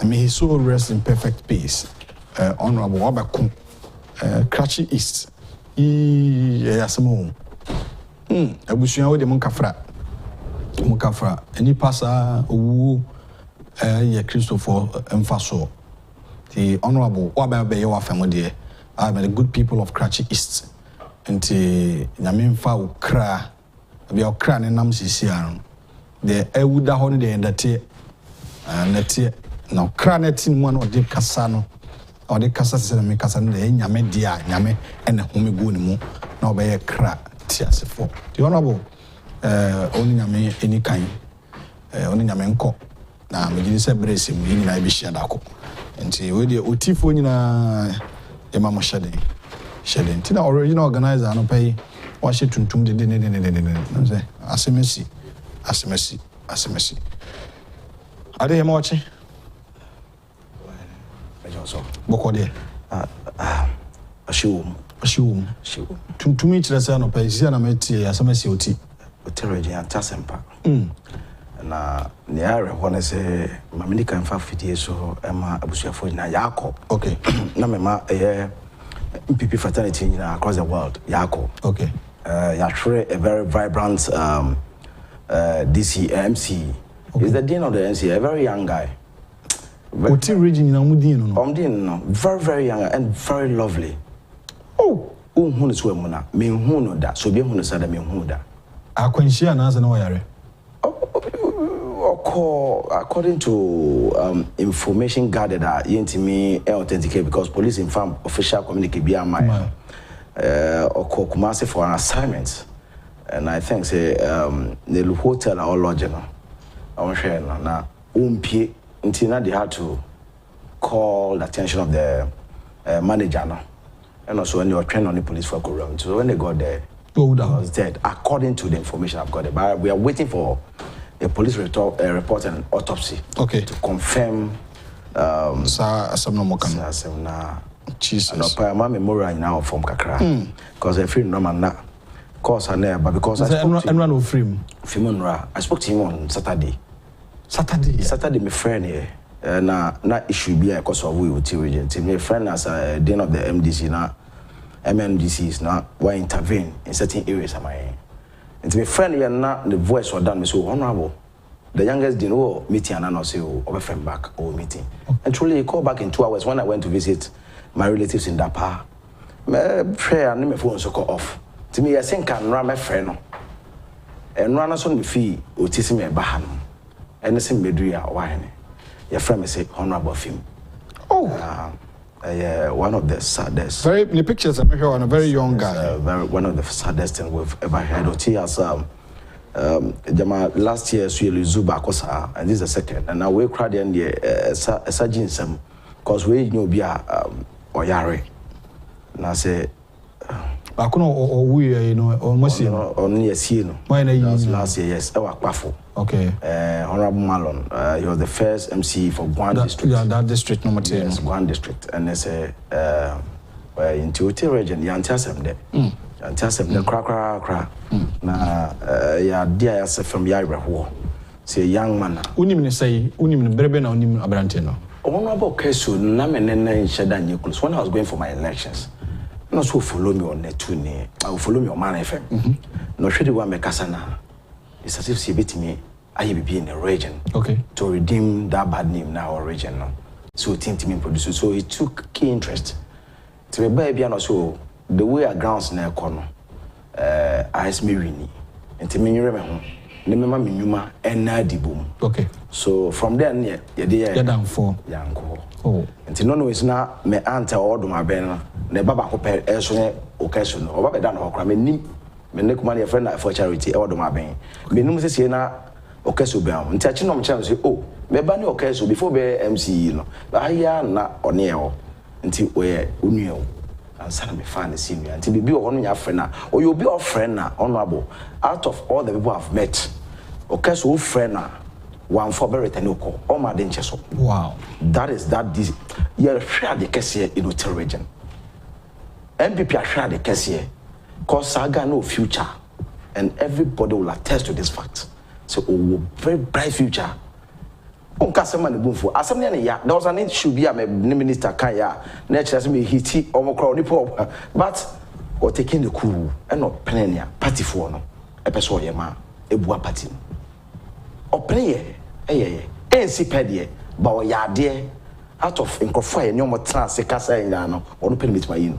May his soul rest in perfect peace. Honorable Wabakun Karachi East. Yasamo. Abusuan wo de munkafra. Any pasa owu ye Christopher Mfaso. The honorable Waba be your family. I'm the good people of Karachi East. And the Nyamemfa ukra. Be okra ne nam sisiaron. The ewuda ho ne de ndate. Nate na okra ne tin mu na ode kasa no. Or the Casa me Casa Yame dia, Yame, and the home go mu, no by a crack, tears for. The honorable only Yame any kind, only Yamenko. Now, me say brace him, in I be shadako. And see, with the Utifuna Yamama shedding. Tina original organizer, no pay, wash it to the dinner. As a mercy. Are they watching? Bokode ashiwum tuntumi kyerɛ sɛ no pa isia na meti asamasi oti otereje antasempa na ne are one say mamini kan fa fidie so ema abusuafo na yako okay na mema MPP fraternity across the world yako okay ya try a very vibrant DC MC okay. He's the dean of the NC, a very young guy. What region na mudin no very young and very lovely. Oh hunu so emuna me hunu da so be hunu sada me hunu da akwanhia na asa na oyare according to information gathered that yentimi authenticate because police inform official communicate be am Kumasi for an assignment and I think say the hotel or lodge no I want share na umpie until they had to call the attention of the manager no. And also when they were trained on the police for around. So when they got there, he was dead. According to the information I've got, but we are waiting for a police report and autopsy. Okay. To confirm. Jesus. No, my memory now from Kakra. Because I feel no man na cause her name, but because I spoke to him. I spoke to him on Saturday. Saturday, my friend here. Na issue be because of we with region. My friend as a dean of the MDC na MMDCs na why intervene in certain areas am I. And my friend here na the voice was done me so honorable. The youngest dean oh meeting and now say oh friend back oh meeting. And truly he called back in 2 hours when I went to visit my relatives in Dapa. My prayer and my phone so call off. To me I think can run my friend no. And run us on the fee otisi me bahan. And say meduya why your friend say honorable film. Oh, one of the saddest. Very the pictures I'm sure on a very young guy. One of the saddest things we've ever heard. Oti as last year so you Zuba kosa, and this is the second. And now we cried in the surgeon some, cause we know be oyare. Na say. Bakuno or we you know almost on yes you know. Last year yes. Okay. Honorable Malon, he was the first MC for Guan district. Yeah, that district number 10. Yes, Guan district. And they say, in Tuti region, you antasem there. Antasem the cra. Na, ya dear from Yara, say young man. Unim say, Unim Breben or Unim Abrantino. Honorable Kesu, Namen and Shadan Nicholas, when I was going for my elections. Not so follow me on Netune, I will follow me on Man FM. No, should you want me Casana? It's as if she beat me. I be in a region. Okay. To redeem that bad name now or region now. So team producer. So he took key interest. To be baby and also the way our grounds na corner. I asked me really. And to me remember Nemema Minuma and Nadibum. Okay. So from there near you're down for young. Oh. And to know it's not me aunt or my banner. Ne baba compare elsewhere occasion or baba done or crime. Me make money a friend for charity or do my ben. Me no say na okeso be am. Nti no mcha say oh, me ba ni okeso before be MC no. Ba ya na one e o. Nti we unu e. Ansa na me fan see nua. Nti bibi o no nya friend na. O you be your friend na honorable. Out of all the people I've met, okeso friend na one for very tenoko. All my danger so. Wow. That is this. You share the case here in the region. MPP are share the case here. Because Saga no future, and everybody will attest to this fact. So, very bright future. On Casaman Boomfo, as something there was an issue be a minister Kaya, nature me hiti or crowd but or taking the cool and not penny party for no episode yama a boa party. Or play NC pedie, but ya dear out of incrofoy no more trans a casa in Yano or open with my in.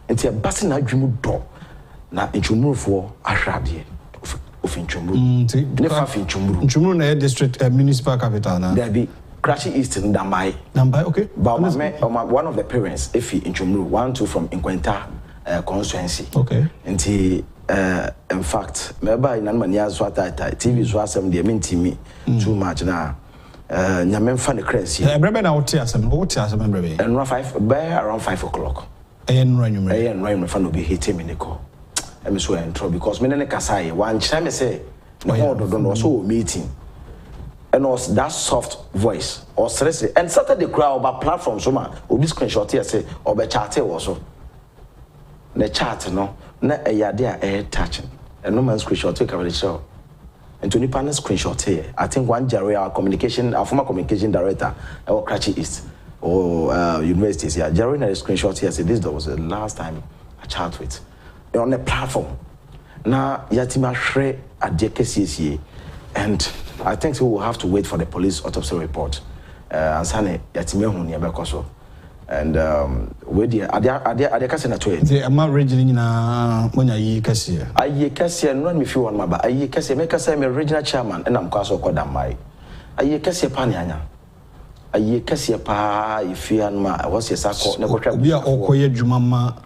And see a basin I dream door. Na Inchumuru for Ashradie of Inchumuru. Never Inchumuru. Inchumuru na district municipal capital na. There be Krashi East in Dambai. Dambai, okay. But one of the parents, Efi Inchumuru, 1-2 from Inquenta constituency. Okay. And he, in fact, maybe in Anmania Swata TV Swasam de Mintimi too much now. Nyamen fan the crazy. Brebe na otiasem, brebe. And around 5 o'clock. And run fan will be hitting in the call. I'm so in trouble because me ne kasai one time say no don't also meeting and was that soft voice or stress and Saturday crowd about platform so man obi screenshot here say or be chat also the chat no na e yade a touching and no man screenshot take over the show And to nipa screenshot here. I think one Jerry, our former communication director, or Kencity East or universities here. Jerry had a screenshot here. Said this was the last time I chat with on the platform. Now Yatima Shre at JKCC, and I think we will have to wait for the police autopsy report. And Sane Yatima Hunya Bekoso. And where the Adia Casina to it. The amount region in Monya Cassia. I Cassia, run me few one, but I Cassia make us a regional chairman, and I'm Castle Kodamai. I Cassia Panyana. I Cassia Pa, if you and my was your saco, never trap. We are all Koya Jumama.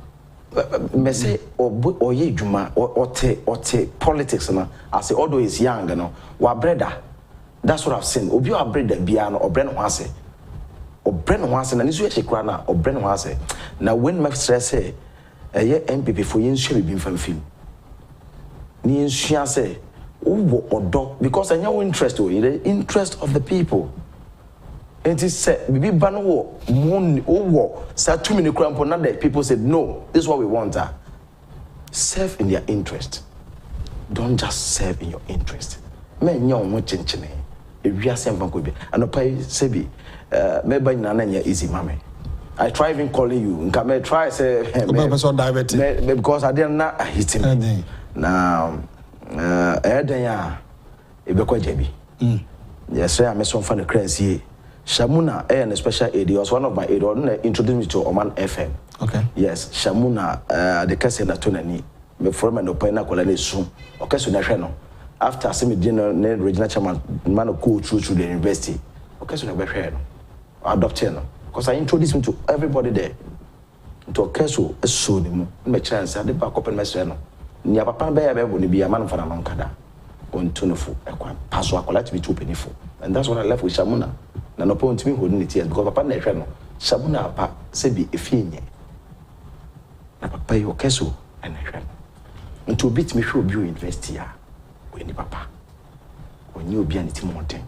Messe or ye Juma or te politics, and I say, although he's young, you know, wa brother. That's what I've seen. Obi a brother Biano or Bren Wase. Or Bren Wase, and this way she crana or Bren Wase. Now, when my stress say, a year MPP for you should be from film. Ni say, or dog, because I know interest to the interest of the people. And it said, we ban war, moon, war, said 2 minutes cramp on that. People said, no, this is what we want. Serve in their interest. Don't just serve in your interest. Men, you're not changing. If we are saying, and a pay, Sebi, maybe Nana easy, mammy. I try even calling you. Come try say because I didn't not hit him. Now, Edenya, Ebeko JB. Yes, sir. I'm some fan of crazy. Shamuna, and a special aid, was one of my aid, introduced me to Oman FM. Okay. Yes, Shamuna, the Cassia Tunani, before my opinion, colony soon. Okay, so national. After semi dinner, regional chairman, man of go through the university. Okay, so I adopted him. Because I introduced him to everybody there. To a castle, a soon, my chance, I did back up in my son. Near Papa Bear would be a man for a mancada. On Tuneful, a pass or collect me 2 penny full. And that's what I left with Shamuna. None upon to me who didn't tears because Papa Nation, Shamuna, pa, Sebi, a fine. Papa, your castle, and I ran. And to beat me, should you invest here. When you papa, when you be anything mountain.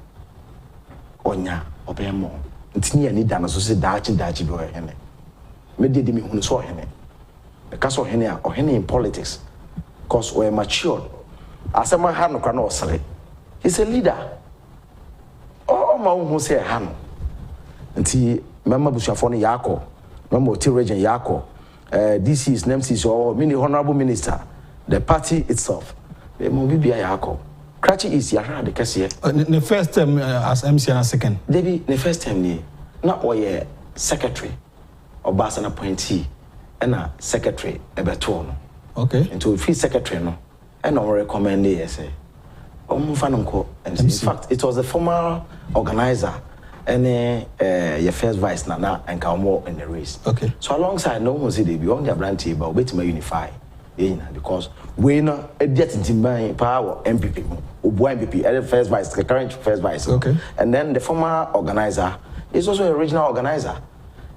Onya, obey more. It's near any dana so say dachi boy hene. Maybe me who saw hene. The castle hene or hene in politics. Cause we're matured. As a man had no canoe, he's a leader. Oh, my who say Hano. And see, Mamma Bushafoni Yako, Mamma T. Region Yako. This is Nemsis or mini honorable minister. The party itself. The Mobibia Yako. Kencity is Yara the Cassia. The first time as MC and a second. Debbie, the first time, not or secretary or Basan appointee and a secretary a beton. Okay. And to free secretary, no, and I recommend it, say. And in fact, it was the former organizer and your first vice Nana and Kalmo in the race. Okay. So alongside no one said they be on their brand table, wait to unify. Because we know a jet in power MPP, MPP, the first vice, the current first vice. Okay. And then the former organizer is also a regional organizer.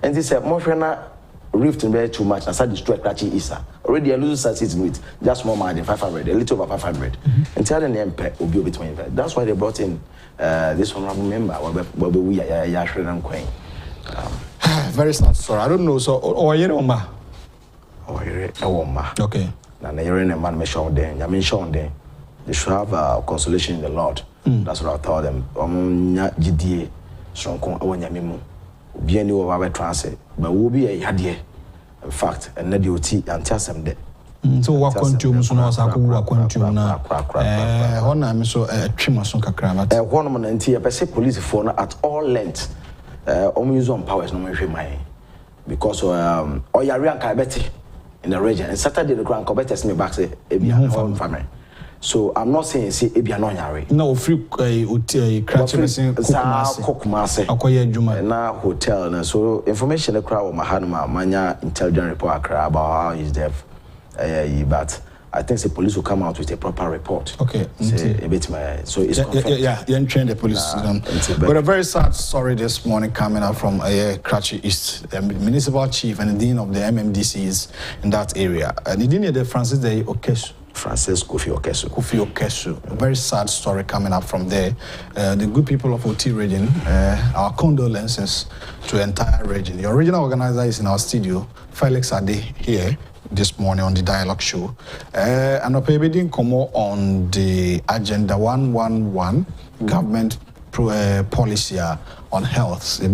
And this Moshana rift in very too much. I said destroy Kencity Isa. Already a loser sits with just more money than 500, a little over 500. And tell the name will be between that. That's why they brought in this honorable member, where we are Yashrin and Queen. Very sad story. I don't know. So, or you know, ma. Or you're a woman. Okay. Now, you're in a man, me show them. I mean, show them. They should have consolation in the Lord. That's what I told them. GDA, strong, I want Yamimu. Be any of our transit, but will be a yadie. In fact, and the duty and tell them that. So, what consume so much? I could consume now. I'm so a trimason cravat. A 1 month and tea, I say police phone at all lengths. Only use on powers, no more. Because, or Yarian Kabeti. In the region, and Saturday the grand competitors me back say Ebia home family. So I'm not saying say Ebia no nyare. No free crashing Kokumase. Akoye Juma na hotel na so information the crowd Mahanuma manya intelligent report about how he's deaf. But I think the police will come out with a proper report. Okay. Say a bit so it's yeah, you train the police. But a very sad story this morning coming out from Kencity East, the municipal chief and the dean of the MMDCs in that area. And the dean of Francis Okesu. Francis Kofi Okesu. A very sad story coming up from there. The good people of OT region, our condolences to the entire region. The original organizer is in our studio, Felix Ade here. this morning on the Dialogue Show. And we're come on the Agenda 111, government policy on health. And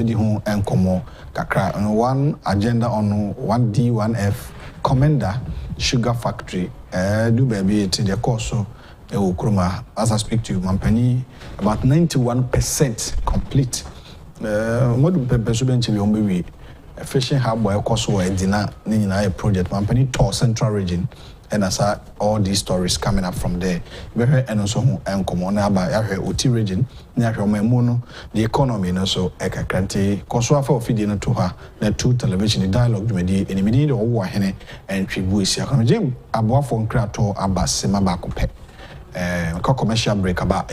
one agenda on 1D, 1F, Commander, Sugar Factory. Do baby to the course. As I speak to you, Mampani, about 91% complete. What do people fishing hub by Koso Edina Nina project Mampani to Central Region, and as all these stories coming up from there. And also and common by OT region, near Mono, the economy, and also Ekakranti, Kosoa for feeding to her, the two television, the Dialogue Media, and immediately or Hene and Tribuisia. Jim, above from Krato, Abbas, Semabacope. Commercial break about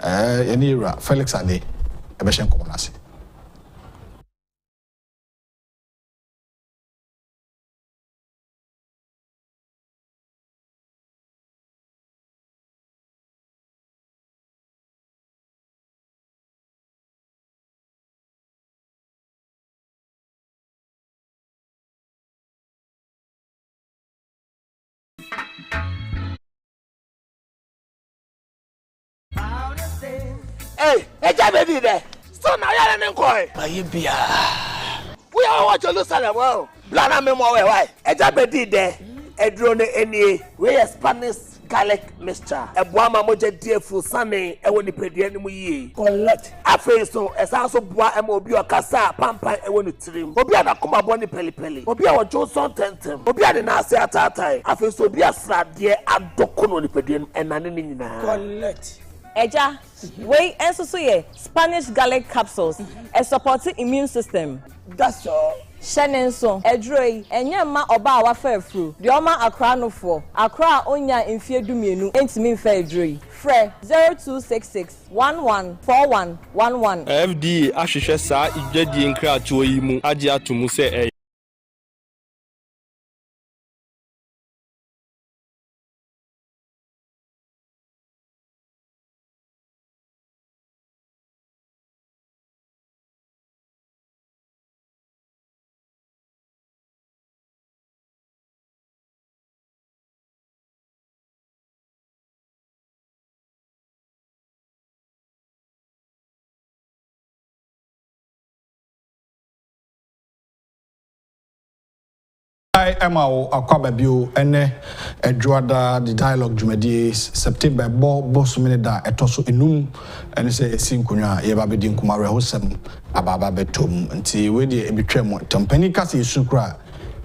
any Felix Ade, a Beshan Comanasi. Hey, Agyapong there. So now you're an inquiry. We are what Jerusalem. Well, Blana me more why. Agyapong there. A drone any we a Spanish garlic mixture. A boama moja dear full sunny. I want to pay the enemy. Collect. I feel so as also boa and mobi or casa pampa. I want to trim. Obia na kuma boni peli. Obia or Johnson tentem. Obia the nasi atatai. I feel so be a slab dear at dokono pedian and nanina. Collect. Eja, we also say Spanish garlic capsules, a supporting immune system. That's all. Shannon so, Edroy, and Yama oba wa fair fru. The Oma Accra no for Accra onya in fear do menu, ain't mean fair dre. Fre 0266 114111. FD Ashisha sa ijedi nkra to yimu Agyapong se I am our Aquababio and Edwada, the Dialogue Jumedi, September, Boss Minida, Etoso Enum, and say Sinkunya, Yababidin Kumare Hosem, Ababa Betum, until we the Ebitremo, Tampani Cassi Sukra,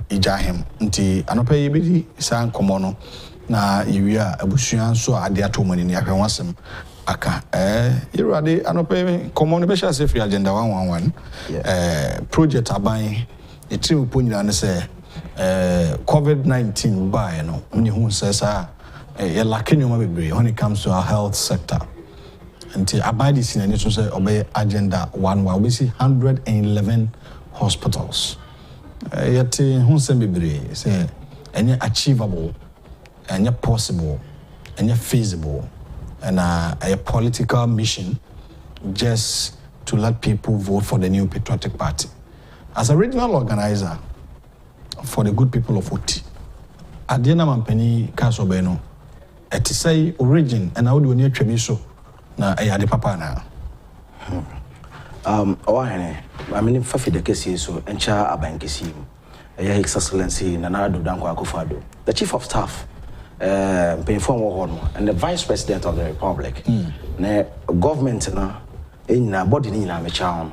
Ijahem, until Anope Yabidi, San Comono, na Iria, Abusian, so Adiatoman in Yakawasem. Aka, you are the Anope, Common Besha Safety Agenda 111, project Abai, a team Punya and say. COVID-19 by no when who says you're lacking your baby when it comes to our health sector until abide this in to say obey agenda 1 we see 111 hospitals yet who say baby say any achievable and possible and feasible and a political mission just to let people vote for the new patriotic party as a regional organizer for the good people of Oti. Adiana Mampani Kasobeno. It say origin and how do we need Tremiso na ayade papa na. I mean fafi the case so encha abankesi. His Excellency Nanado Danko Akufo-Addo, the Chief of Staff, and the Vice President of the Republic. The government na in body ni na mecha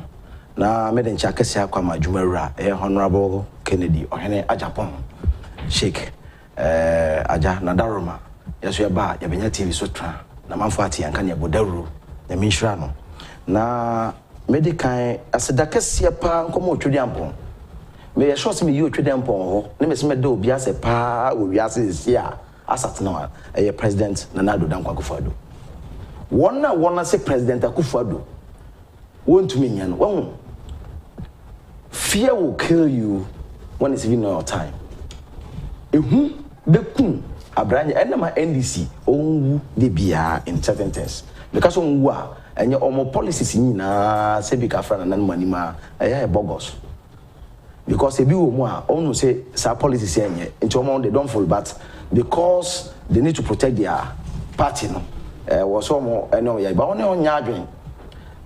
na meden chakesi akwa majumera Honorable Kennedy ohene Agyapong Sheikh aja na daroma yeso ba ya benya TV so tra na manfo ati anka ne bodaru na minhira no na medical asedakesi pa nkomo otwediampon me ye sure se me yi otwediampon ho na me se me da obi ase pa owi ase sia asatena President Nanado Danko Akufo-Addo wona se President Akufo-Addo won't mean yan fear will kill you when it's even your time. Bekum abranya enema NDC onwu de bia in certain things because onwu a enye omo policies nyina se bi ka fra na nan manima bogus because ebi wo mu a onu say sa policy say enye nti omo they don't fall, but because they need to protect their party no was omo eno ya ba oni onya adwen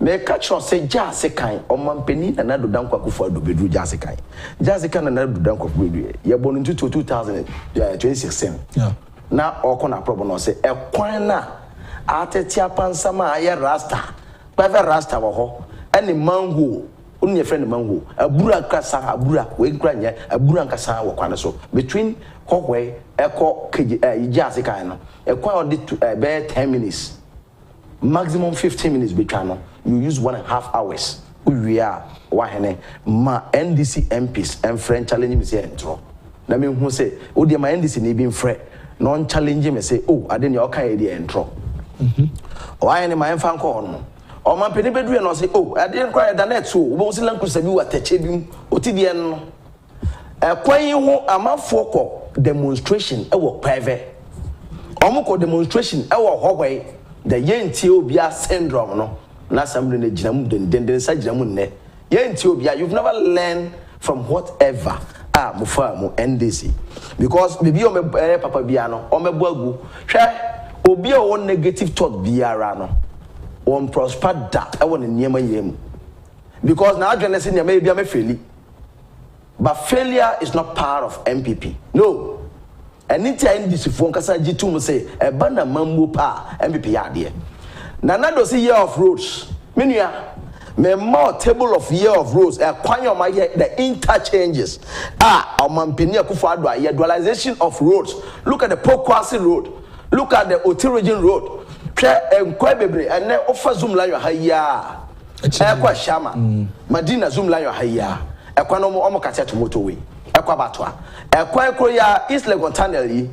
me catch us say jase kan omampeni na nado dankwa akufo-addo bedru jase kan na nado dankwa bedru ye bonu into 2016 yeah na okona problem no say ekwan na atetia pansama aye rasta bava rasta wo ho ani mango unu ye friend mango abura kasa abura we kura nya abura nkasa wo kwane so between kokwe eko jase kan no ekwan odi be 10 minutes maximum 15 minutes betwa no you use 1.5 hours we are wahene ma NDC MPs and friend challenge me say entro na me hu say o de ma NDC ni bi mfre non challenge me say oh ade ne o kan e de entro wahene ma emfa nko no o ma peni bedu no say oh ade nkwa da net so wo si lanku sabi wa tache bi otidie no ekwan yi ho amafo ko demonstration e wo private omko demonstration e wo hogwai the yentie obia syndrome no na samre na ginam den sa ginam nne yentie obia you've never learned from whatever mufa mu NDC because maybe o me papa bia no o mebo agu hwe obia o negative thought biara no on prosper that I want to near my yem because now I say maybe I'm a failure, but failure is not part of MPP. No, anytime this phone kasa G2 say a banner mambo pa MPP yadie. Nana do see year of roads. Minya me more table of year of roads. Kwanyo my the interchanges. Mampini akufo-addo aye dualization of roads. Look at the Pokwasi road. Look at the Otirigin road. Bebre and then offer zoom line your haya. Ekwa Shama. Madina zoom line your haya. Ekwa no mo katia to motorway. Ekwa batwa. Ekwa ya East Legon Tunnel yi.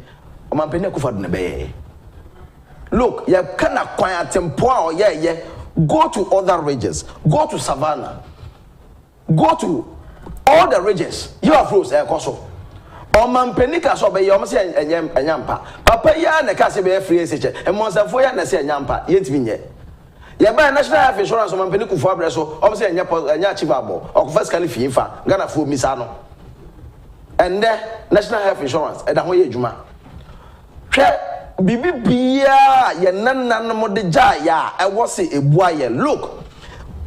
Mampini akufo-addo ne be. Look, you can acquire tempoa or yeah. Go to other regions. Go to Savannah. Go to all the regions. You have roads koso. O man penika so be yom se enyampa. Papa ya na ka se be free seche. E monsafo ya na se enyampa. Yentimi nye. Ye ba national health insurance o man peniku fo abre so. O se enya achievable. O first can fi fa. Ghana fo misa no. And then national health insurance e da ho ye adwuma. Hwe bibi bia ye nannan mo de ja ya e wo se ebua ye look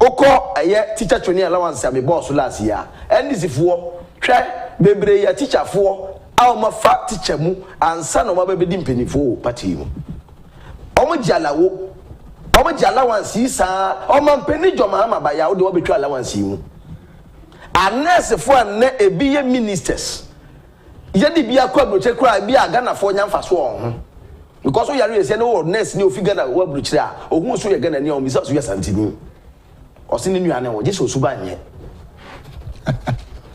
oko aye teacher training allowance am boss last year ndisifo hwe bebre ya teacher fo a ma fa teacher mu ansa no ma bebedi mpenifo party mu omo ji allowance isa omo mpeni joma ama ba ya wo de wo betwa allowance mu anese fo na ebiye ministers ye de bia kwa broche kra bia Ghana fo nyamfa so ho because we are say no nurse ni ofi Ghana wa bruchire a ohun so ye Ghana ni o mi so ye santini o se ni nuane wo je so suba nye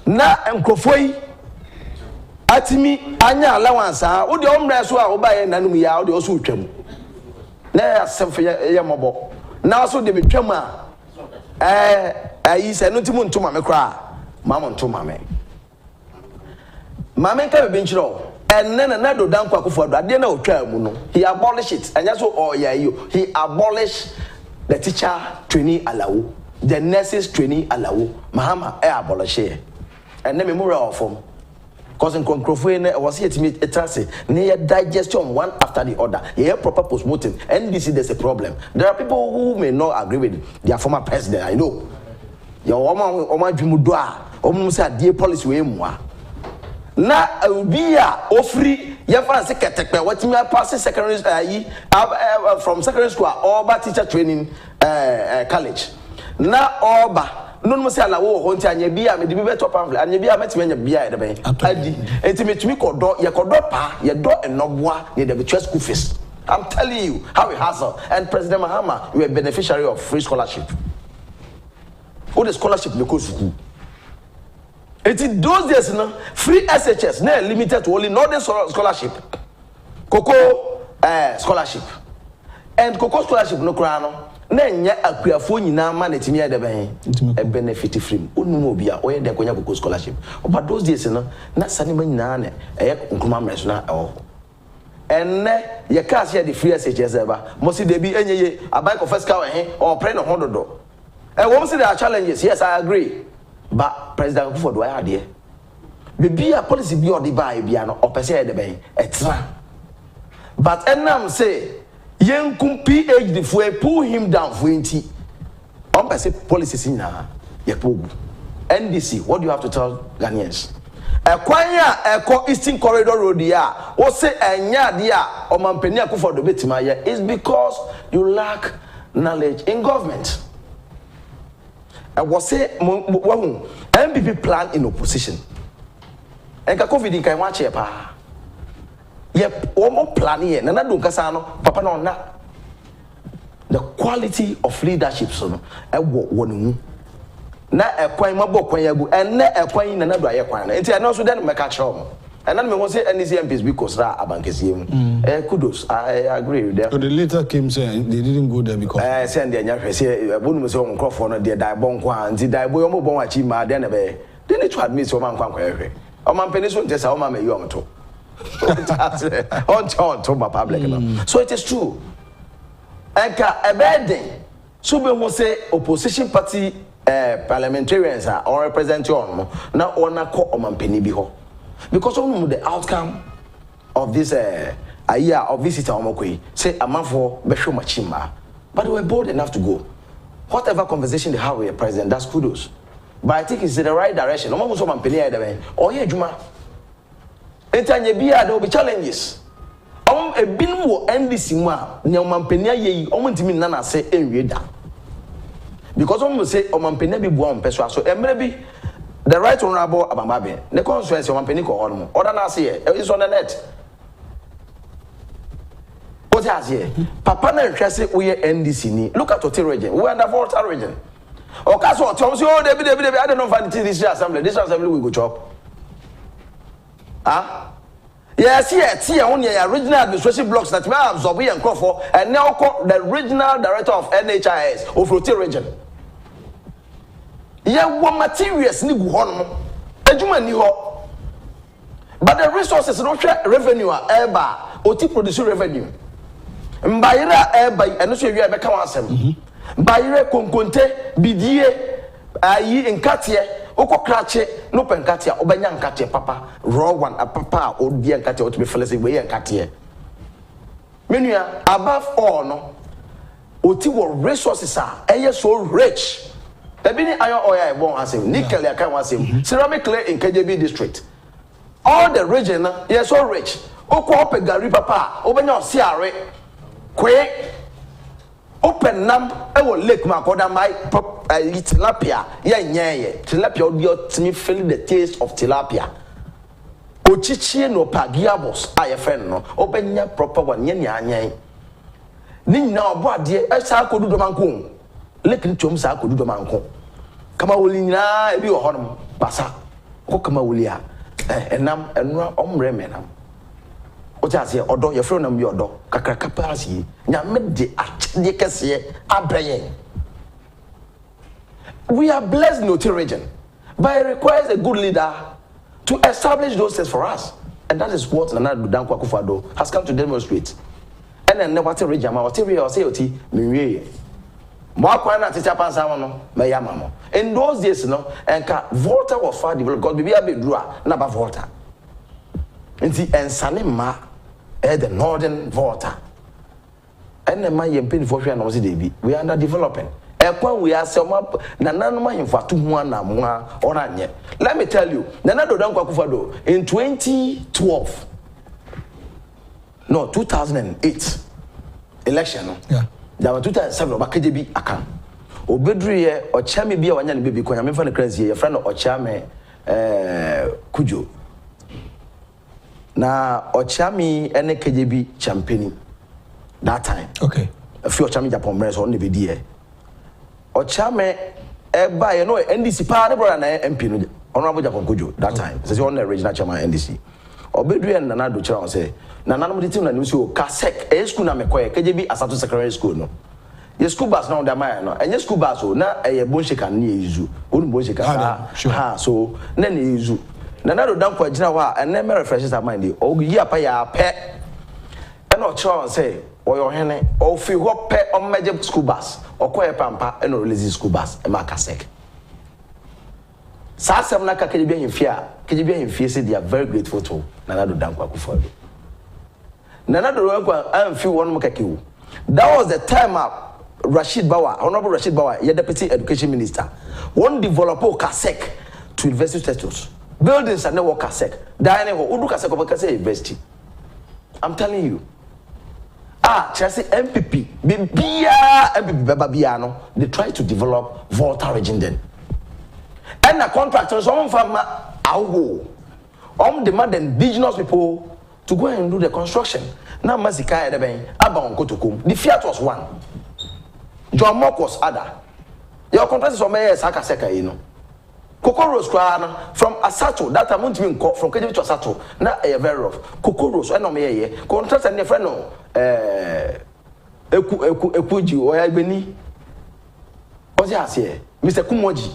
na enkrofoi atimi anya allowance a wo de omre so a wo ba ye nanum ya wo de o so twam na asem ye mobo na so de betwam a ayi se no timu ntoma me kra mama ntoma me mama nka be nchiro and then another dankwa akufo-addo ade na otwa mu no he abolished it and so oh yeah you he abolished the teacher training alawo the nurses training alawo mahama abolish and then memorial of him cause in concrofo was here to meet etrase near digestion one after the other here proper postmortem and this is there's a problem there are people who may not agree with their former president I know your oma dwumudo a omu say ade policy we mu a na ubia ofri ya fancy ketekpe watimi pass secondary from secondary school or teacher training college na oba no say alawo ho nti anya bia me de bi beto pamphlet anya bia metime anya bia de ben adi enti metumi kodo ye kodo pa ye do enoboa ye de betwa school fees. I'm telling you how we hustle and President Mahama we are beneficiary of free scholarship. All the scholarship me go school. It is those days no free SHS na limited to only northern scholarship. Cocoa scholarship. And cocoa scholarship no kra no na nya akuafo nyina ma na timi ya de ben e benefit free. Onum obi a oye de konya cocoa scholarship. But those days no na sanima nyina na e nkuma mreso na e ho. Enne ye ka se de free SHS eba. Mo si de bi enye abai ko first ka we or pray no hododo. E wo say there are challenges. Yes, I agree. But President Akufo-Addo I had be a policy be or the buy be an opposite the bay etra. But enam say yen kum PH the fuel pull him down for 20. Opposite policies in NDC, what do you have to tell Ghanaians? A Eastern Corridor Road here, or say enya dia or Mampenia Akufo-Addo betimaya is because you lack knowledge in government. I was say MPP plan in opposition. And COVID in Kaiwa chepa. Yep, one plan here, Nana Dunkasano, Papa no na. The quality of leadership, so I want na ekwan mabo kwan yagu enne ekwan na do ayekwan na enti no so den make catch and then me want say NDC MPs because ra abankesi mu kudos I agree with them. So the later came saying they didn't go there because send the nya hwese bonu say on crofo no de dai bon kwa anti dai boy mo bon achi ma de na be they need to admit so man kwa hwe o man peni so ntesa o ma me yom to on to my public no so it is true enka ebeden so be mo say opposition party parliamentarians or represent on now on call omampeni bi ho because of the outcome of this a year of visitor omokoi say amafo behwe machima but they were bold enough to go. Whatever conversation they have with the president, that's kudos, but I think it's in the right direction. Omo so omampeni ya debe o ye adwuma entanye bia there will be challenges ebin wo NDC mu a ne omampeni ayi omo ntimi nna na se enwie da. Because one will say, Omampeni be born person. So, maybe the right honorable Abambabe, the constituency Omampeni ko on. Other than say, it's on the net. What has here? Papa na interest we NDC ni. Look at the region. We under Volta region. Okay, so Tom say, oh, David, I don't know if this assembly. This assembly we go chop. Ah. Yes, here only original administration blocks that may absorb and call for, and now call the regional director of NHIS of Rote region. Yeah, what materials need one, but the resources don't share revenue are eba or to produce revenue. Mbayira eba and also you have a council. Mbayira konkonte bidie ayi nkatie. Oko krache no penkatia obanya nkatie papa raw one a papa odi nkatie o to be Felix we nkatie menua above all no oti wo resources are so rich ebi ni iron oil e bon asem nickel ya kan asem ceramic clay in KJB district all the region yes so rich oko opegari papa obanya osiare kwe open nam ewo lake makoda mai tilapia ye nyeye tilapia odio timi feel the taste of tilapia ochichie no pagiabos aye friend no obenya proper one nye nyanyen ni na obo ade e sa akodu do manko lake ntom sa akodu do manko kama woli nyina ebi wo honom basa ko kama woli a enam enura omre menam Ojasie odo ye friend nam bi odo kakra kapasi nyame de achede kese abreye. We are blessed in the region, but it requires a good leader to establish those things for us, and that is what Nana Akufo-Addo has come to demonstrate. And then what region ma what area say oti menwie mo akwana teacher pansa no me yamamo in those days no enka Volta was far developed because bibia be dura na ba Volta nti ensane ma the northern Volta and the man yempin for hwe na o se dey we are under developing ekwan we are some up na nanoma himfatu ho anamwa oranye. Let me tell you Nana Akufo-Addo in 2012 no 2008 election no yeah there were 2007 obakeje aka obedru ye ochame bia wanya ne bebi konya memfa ne crazy ye friend ochame kujo na ochame ene keje champagne that time okay a few ochame Agyapong members on the video ochame eba ye no NDC pa ne brother na MP no honorable Agyapong kujo that time say on the regional chairman NDC obedru ye Nana do kira on say na nanom de tim na nim so kasek school na mekoye keje asato secondary school no ye school bus na on the mine no enye school bus o na bonsheka na yizu onu bonsheka ha so na yizu na do danko agina wa ene me refreshes our mind o yi apa ya pe e no cho say oyo hene o fi ho pe o meje school bus o koye pampa e no release school bus e ma kasek Sa asem na ka Kejibia Himfie say they are very grateful to Nana Addo Dankwa Akufo-Addo. Nana Addo Dankwa amfi won mo kake. That was the time Rashid Bawa, Honorable Rashid Bawa, your Deputy Education Minister, one developer CASEC to university status. Buildings are never CASEC. Diane ho udu CASEC over CASEC university. I'm telling you. Chelsea MPP, MPP Bababiano, they try to develop Volta region then. And the contractors, some from demand indigenous people to go and do the construction. Now Masika Edeben, Abba Kotokum. The Fiat was one. John Mock was other. Your contractors from Mayor Saka, you know. Cocoa Rose from Asato, that amount to from Kejip to Asato, not a very rough. Cocoa Rose, I know me, contracts and your friend, no. Ekuji, or Ibeni. What's your say? Mr. Kumoji.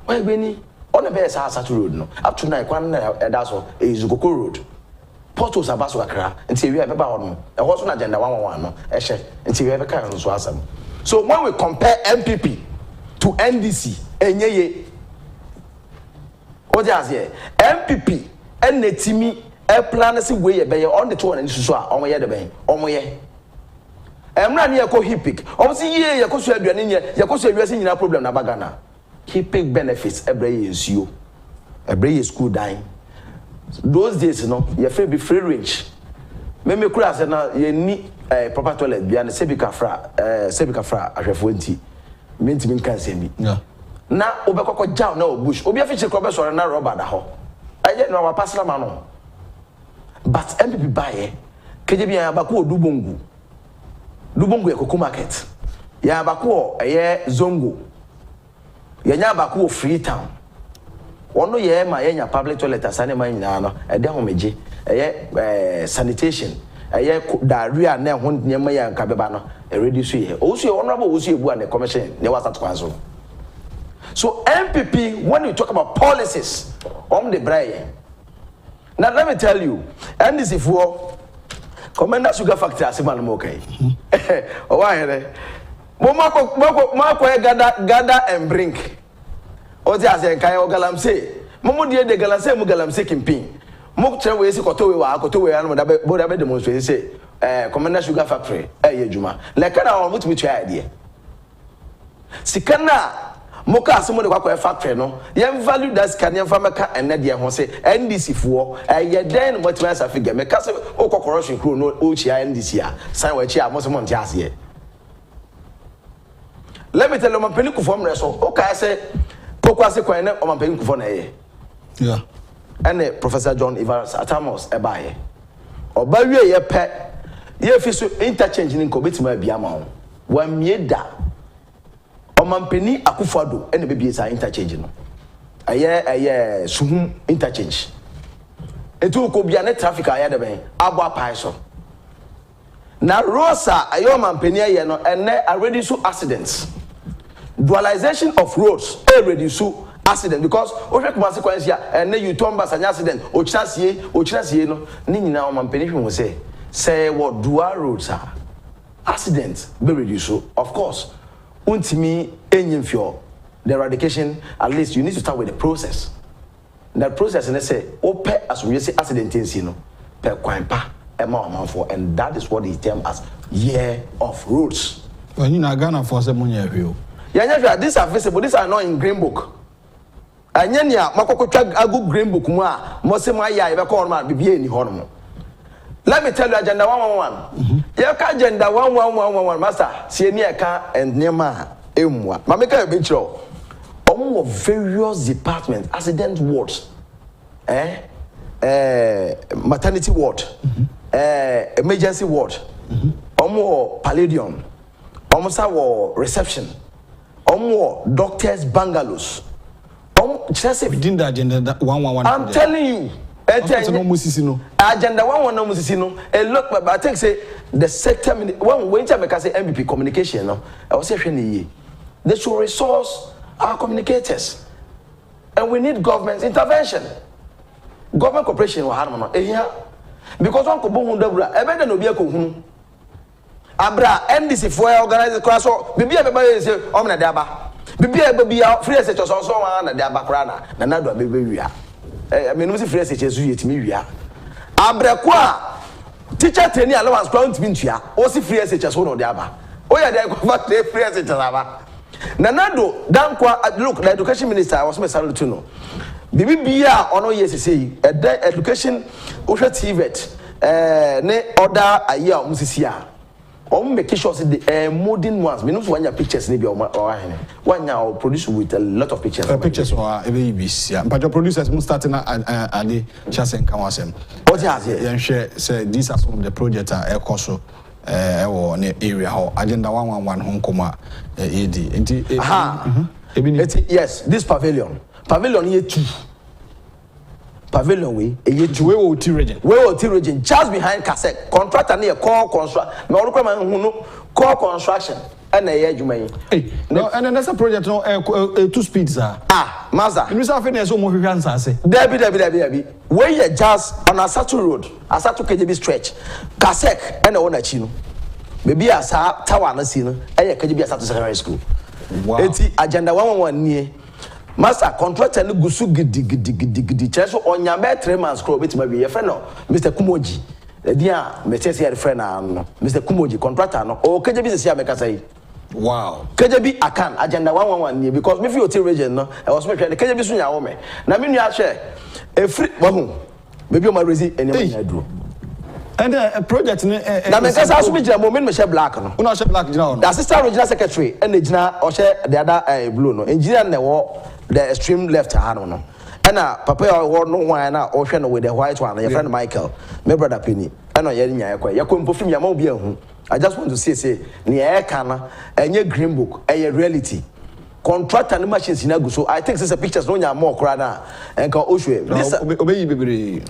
Why Ibeni? On the best Asato Road, no. Up to night, one that's all is Cocoa Road. Portos Abaso Accra, until we have about one. A horse on agenda 111, no. Until we have a kind of swasam. So when we compare MPP to NDC, and what you say? MPP and the team plan is way by on the 2 and so on my head. I'm not near Hipic. Obviously, yeah, you're problem Nabagana. Hipic benefits every year is you. Every year school dying. Those days, you know, you're free be free range. Maybe class and you need a proper toilet beyond the Sebica fra, I have 20. Mean to be cancer me. Yeah. Na obekoko jaw na obush obi afiche krobe so na rubber da ho aye na wa pasla ma no but MPP bae keje bia abako dubongu e Koko market ya abako eye zongo ya nya abako Freetown wono ye ma ye nya public toilet asane ma nyina no e de homeje eye sanitation eye diarrhea na ho nyema ya nka beba no e ready so ye o so ye honorable o so ye bu an commission ne wasa to kwanso. So MPP, when you talk about policies, the brain. Now let me tell you, and this is for Commander Sugar Factory as man okay. Oh why? Moko gather and bring. O ti ase nkai o galamse. Momo die de galamse mu galamse kimpin. Mo tre we si koto we anu da be demonstrate say Commander Sugar Factory ye juma. Like na o mutu twa idea. Sikana Moka asemo de kwakwa factory no yem value that can yem famaka enne de ho say NDC fo ye den motimas afige me ka say corruption crew no o chia NDC a sign we chia mo se mon tia ase. Let me tell you man peniku form reso o ka say kokwa se kwan ne o man peniku fo na ye yeah and Professor John Evans Atamos e ba ye oba wie ye pe ye fi so interchange ni ko betima bia ma ho wa mieda Omampeni Akufo-Addo ene bebie sa interchange no aye suhum interchange etu ko bia ne traffic aye de ben abo apai so na rosa aye omampeni aye no ene already so accidents dualization of roads already so accident because o hwe consequence ya ene you turn back an accident o chirasie no ni nyina omampeni hwe mo say what dual roads are accident be reduce so of course untimi enyimfio the eradication at least you need to start with the process. That process and they say ope as we say accident you know per kwampa ema for and that is what he term as year of roads. When you na Ghana for say money here. Yeah, these are visible, these are not in green book. Anyanya makokotwa agu green book mu a mo se mo aya e be call man bibie ni ho no. Let me tell you agenda 111. You can agenda 111 master. See any aka and nema emwa. Mameka e be chiro. Omo various departments, accident wards. Maternity ward. Emergency ward. Omo palladium. Omo sa wo reception. Omo doctors bungalows. Within the agenda 111. I'm telling you. Agenda 119 musisi no look but I think say the sector when time make say MPP communication no I was say hwe they should resource our communicators and we need government intervention government cooperation wa harmo no ehia because one ko bo hu dabura e be de no bi akohunu abra NDC for organize class so bibia be ba say o me na de aba Bibia free SHS also one na dia bakrana na nado abebe wia. Me no see free SHS yetimi wia. Abreko a teacher training allowance ground to ntua. O see free SHS one de aba. O ya dey convert the free SHS aba. Na nado dankwa look the education minister was me salute to no. Bibia ono yesese education o hwe TVET ne order aye a musisi a make sure the modern ones. We don't want your pictures. Maybe or one now produce with a lot of pictures. Pictures or but your producers must start in the chassis and Kawasem. What you share say these are some of the projects are also or area how agenda 111 home coma yes, this pavilion here too. Pavilion way, a year to way or region, just behind cassette. Contractor near core construct, no core construction, and a year you may. No, and that's a project, no 2 speeds. Maza, you have finished so much answer. Debbie. Where you just on a Satu road, a Satu KGB stretch, cassette, and a one chino. Maybe a tower, and a KGB Satu Secondary School. Wow, it's agenda 111 near. Master contractor no gusu gidi cheso onyame 3 months crow betima be your friend no Mr. Kumoji dia me say your friend no Mr. Kumoji contractor no o KJB say make say wow KJB akan agenda 111 because me fi hotel region no I was make the KJB so nya wo me na me nua share e free wahu maybe o ma raise any nya duro and a project na me kasa so me jira mo me share black no una share black jira no the assistant regional secretary and jina o share the other blue no engineer na wo the extreme left hand no and papa no one na o hwe no with the white one your friend Michael my brother Penny and on nya yakwa mpofim ya ma obi ahu I just want to say ni e kana enye green book e reality contractor and machines na go so I think this pictures no nya more kra na enka ohwe obeyi bebere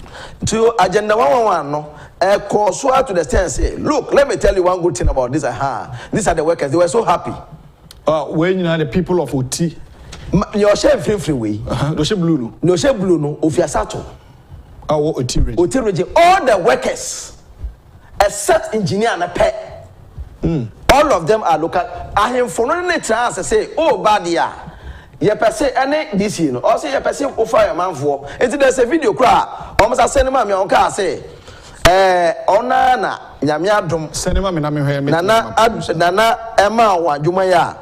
to agenda 111 no so to the stand say look let me tell you one good thing about this these are the workers they were so happy when you know the people of Oti your share free way no share blue no ofiasato Oti region all the workers except engineer na pet all of them are local ahemfo no na trans say oh bad ya ye pese any this no also ye pese ofa your manfo it there's a video cra almost send ma me on ka say ona na nyame adom send ma me na me hwe nana ema wa adwuma ya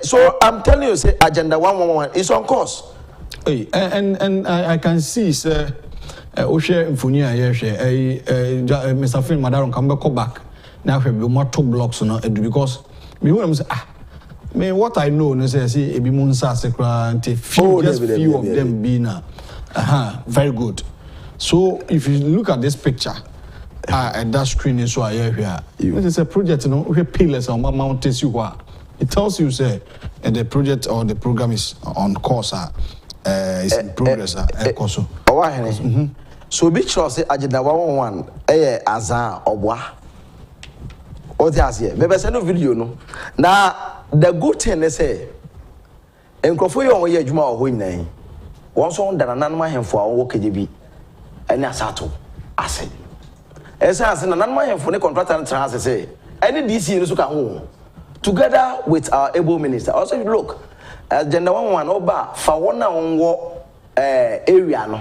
so I'm telling you say agenda 111 is on course. Hey, and I can see sir share mfoni aye hwe Mr. Phil Madaron come back now hwe be more 2 blocks no because me who say me what I know no say ebi mu nsa sekra few of them be na very good. So if you look at this picture and that screen is so aye hwe this is a project no we pillars on mountains you are. It tells you say the project or the program is on course is in progress course. So be sure say agenda 111 azan obwa o ti ase me say no video no na the good thing is say enkrofo yo won ye adwuma o ho nyan won so ndana nanom ahemfo a wo KJB ani asato ase esa ase na nanom ahemfo ne contractor trans say any DC no so ka ho together with our able minister. Also, look, agenda 111 oba fa wona wonwo area no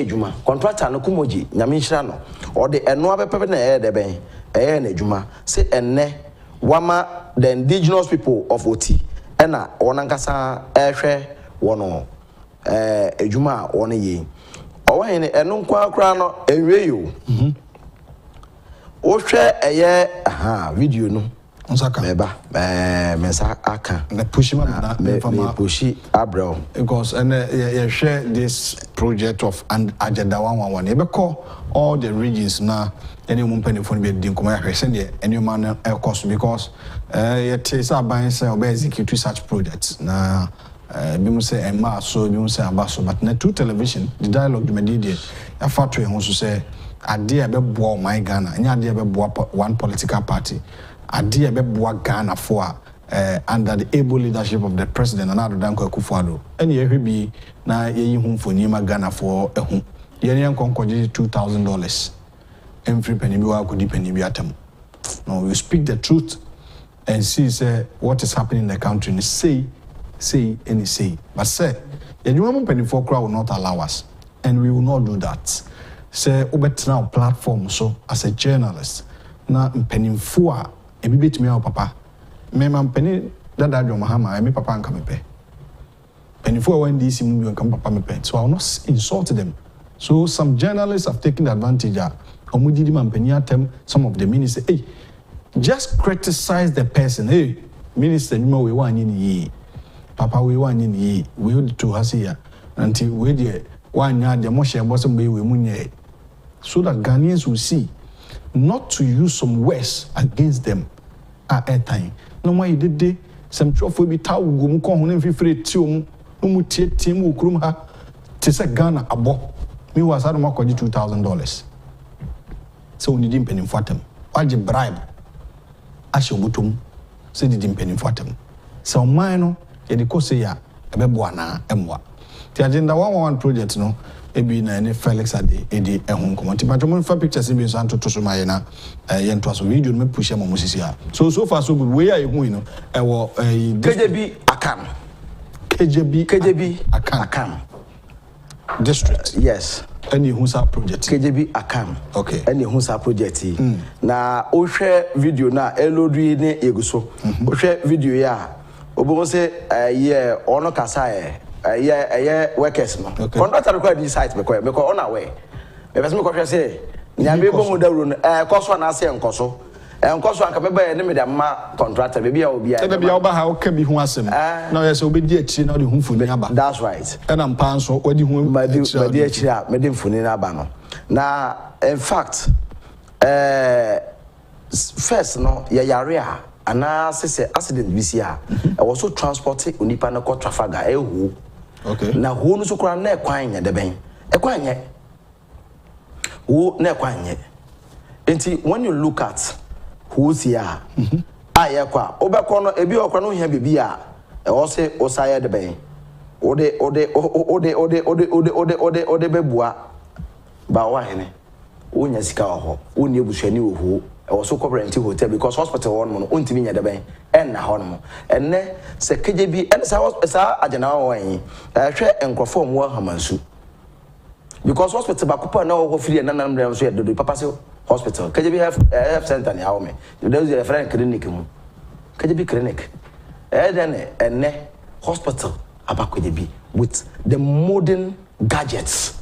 juma contractor no Kumoji nyame nhira no or the eno abepepe na de ben na juma say enne wama the indigenous people of Oti na wonankasa ehwe wono ejuma wona ye owa ne eno nkwa akra no enwe yo o hwe video no Onsaka meba mensa aka na push ma me pushi abro because and you share this project of agenda 111 you call all the regions na any woman phone be din kuma ya send there any man cost because you say ban say obe execute such projects na bi mu say emma so bi mu say abaso but na two television the dialogue the media ya factory ho so say ade e be boa my Ghana nya ade e be boa one political party ade be boa Ghana for under the able leadership of the president and akufo-addo any ehwe bi na yeyi hu mfoni ma Ghana for ehu ye ne nkonkoje $2,000 every penny bi wa kodi penny bi atam. No, you speak the truth and see say what is happening in the country and say say any say. But say, the human penny-for crowd will not allow us, and we will not do that. Say, now platform so as a journalist. Now penny-for a bit me out, papa. Me man penny that I don't mahama. I me papa and come pay. Penny-for when DC movie and come papa me pay. So I will not insult them. So some journalists have taken advantage of. Some of the ministers, hey, just criticize the person. Hey, minister, you know we want in ye. Papa, we want in ye. We would to us here until we did 1 year the motion wasn't be we munye. So that Ghanaians will see not to use some words against them at a time. No more you did some trophy be tau gum con and free tum team who crum her to say Ghana abo. Me was out of my $2,000. So we didn't pay for them. Why the bribe? Ashobutum, so didn't pay for them. So mine, the Kosia, a bebuana, emwa. The agenda 111 project, no, ebi na any Felix edi home command. But I'm for pictures in Santo to Sumayana, Yentuaso video, me push him on Musisia. So far, so good. Where are you going? KJB Akam. KJB Akam. District. Yes. Any Hunsa project. KJB Akam. Okay. Any Hunsa project. Na o share video na elodri ne eguso. O share video ya. Obo say yeah ono kasa yeah workers no. Contractor require this site because on our way. Me person me say nyame bo mu dawro no koso na ase enkoso. Enkoso anka me ba ne me da ma contractor be bia obi a. Be bia oba ha o ka bi hu asem. Na yes obi di achi na de hu funi aba. That's right. And am pan so wadi hu ma di achi a me de funi na aba no. Na in fact first no ya yare a ana se accident bi si a e was so transporting onipa na ko Trafalgar hu. Okay. Na hu no so kura na ekwan nya de ben. Ekwan nye. Hu na ekwan nye. Enti when you look at who's here? Ayakwa. Obekono ebi okwa no hia bebi a e wo se osaye de ben. Ode bebua ba wa hene. Onya sika ho. Oni ebusuani ohu. E wo so corporate hotel because hospital won mo no ontimi nya de ben. En na ho no. Enne se KJB en sa agena wo wan. Hwe enkrofo mo hamansu. Because hospital ba kupa na wo free na nam so ye papa se hospital. KJB health center ni hawo me. There is a friend clinic mu. KJB clinic. Then enne hospital about KJB with the modern gadgets.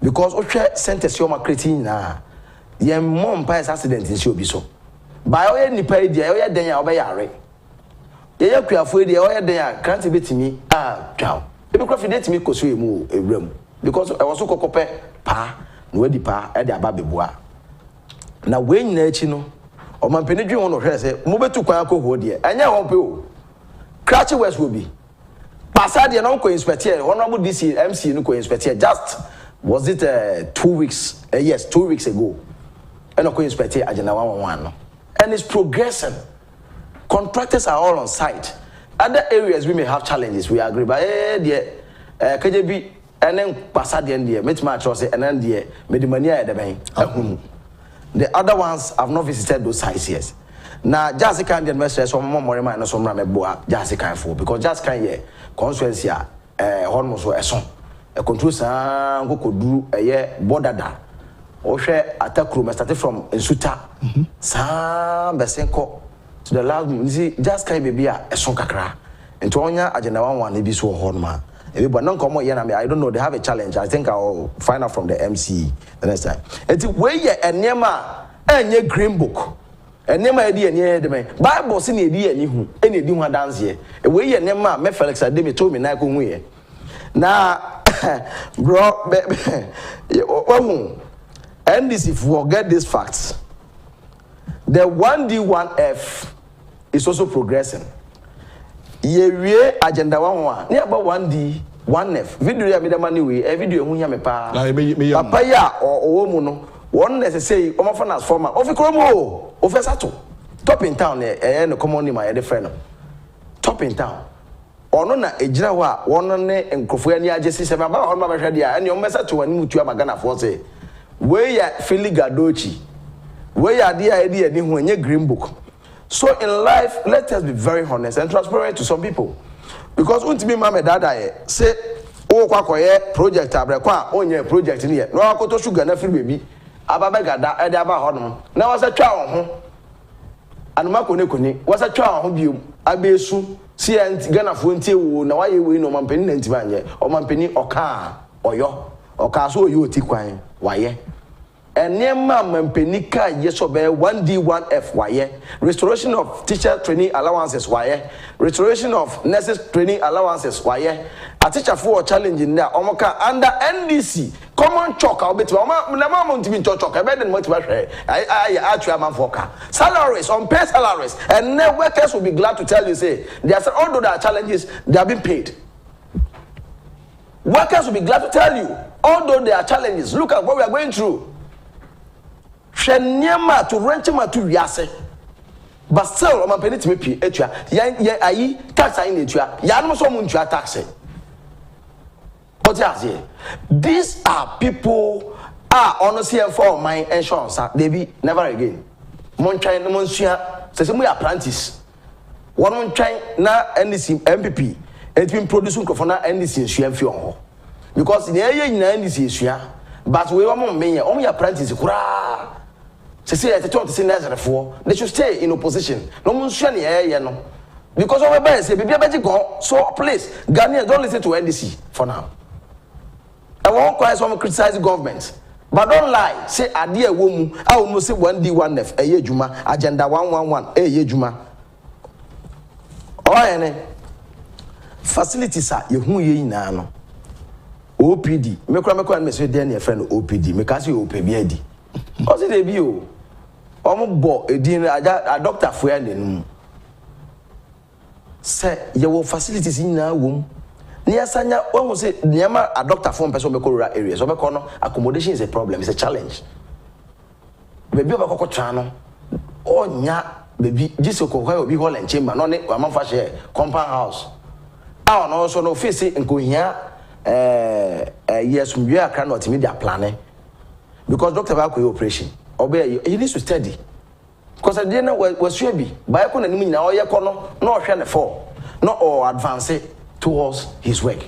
Because oche centers you ma creating na ye mom pa accident in show bi so. By oye nipa dia oye den ya obeyare. Ye yakuafo dia oye den ya grant betimi twaw. Ebi kwa fide timi koso emu ewram. Because I was so kokope pa no edi pa e de aba bebua. Na we nyina echi no o mampeni dwen won no hwe se mo betu kwan akọ de anya won pe o Cratchy West will be pasa de no ko inspector honorable DC MC no ko inspector just was it 2 weeks yes 2 weeks ago and no ko inspector agenda 111 no and it's progressing. Contractors are all on site. Other areas we may have challenges, we agree, but KJB and then pasa de ndie metima cho say and then de medimania de ben the other ones have not visited those sites yet. Now, just kind of message some more man some rameboa just kind for because just kind ye constituency almost a song a control sang go do a year border da or share attack room started from Nsuta sam besenko to the last see just kind baby a song kakra and to onya agenda 111 be so hornma but non come here I don't know, they have a challenge. I think I'll find out from the MC the next time. And where ye and Nema and ye green book. And Nema idea near the man. Bible sin idea any who any do one dance here. And where ye Nema me Felix I did told me na go we. Now bro and this if we forget these facts. The 1D1F is also progressing. Ye wie agenda 111 ne about 1D 1F video ya me da mani we e video hu nya me pa papa ya o mu no won necessary o ma fa na former o fi kromo o fe sato top in town no common name ya de friend no top in town ono na ejira ho a won ne enkrofo ani agesi se ba o ma behwe dia ene o mesa to wani mutu amagana fo se we ya Felix Gadochi we ya dia edi ani hu enye green book. So in life, let us be very honest and transparent to some people. because untimi ma me dada ye say o kwa koye project abrekwa onye project ni ye no akoto sugar na free baby ababa gada e de aba ho no na wasa twa wo ho anuma kone wasa twa wo ho biom abesu CNT Ghana fo ntie wo na waye we no mampeni na ntima anye o mampeni oka oka so yo ti kwan waye enema mampeni ka yeso be 1D1F waye restoration of teacher training allowances waye restoration of nurses training allowances waye a teacher for challenge in there omoka under NDC common chalk obeti na ma ntimi chalk e be den mo ti ba hwe I actually am for ka salaries on pay salaries and workers will be glad to tell you say there are although there are challenges they are being paid. Workers will be glad to tell you although there are challenges look at what we are going through. Shenyama to renchema to yase but still on penny to me etua ya ayi tax ayi netua ya no so mu ntua tax. These are people honestly for my insurance they be never again mon try no mon sua say we apprentice one mon try na NDC MPP it been producing crofona NDC sua fi on because the area nyina NDC sua but we want me apprentice kura say at the say Nazareth they should stay in opposition no mon sua ne no because over by say bibia go so please Ghanaians don't listen to NDC for now. I won't quite some criticize the government, but don't lie. Say a dear woman, I will say 1D1F, a year juma, agenda 111, a year juma. Oh, any facilities are you who ye nano. OPD, make a message, then your friend OPD, make us you OPD. What's it a view? Almost bought a dinner, a doctor for any. Say, your facilities in our womb. Niasanya when we say niama a doctor from person be rural areas so be no accommodation is a problem, it's a challenge. Baby obakoko twa no onya baby jisoko kwa obi hall and chamber no ne amanfa share compound house ah no so no face nkohia yes we are cannot media planning because doctor ba ko operation obe he needs to study because at the end was sure be ba ko na nim nyina oye ko no na ohwe ne for no or advance towards his work.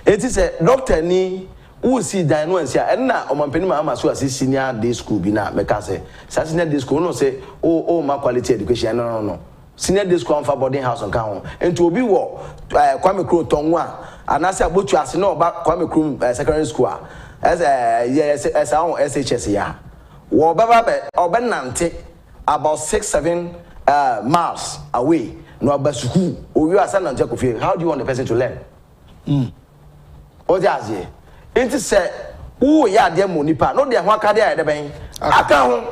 It is a doctor ni who see diagnosis and na omampeni ma so as senior day school bi na make say senior day school no say oh my quality education no senior day school for boarding house on kan enti obi wo Kwame Kro tonwa anase abotu ase na oba Kwame Kro secondary school as as our SHS ya wo baba obenante about 6-7 miles away. No abasuku or you are son and Jacofie. How do you want the person to learn? What does it? It is said, oh, yeah, dear Monipa, no, dear Wakadia at the bank. I can't.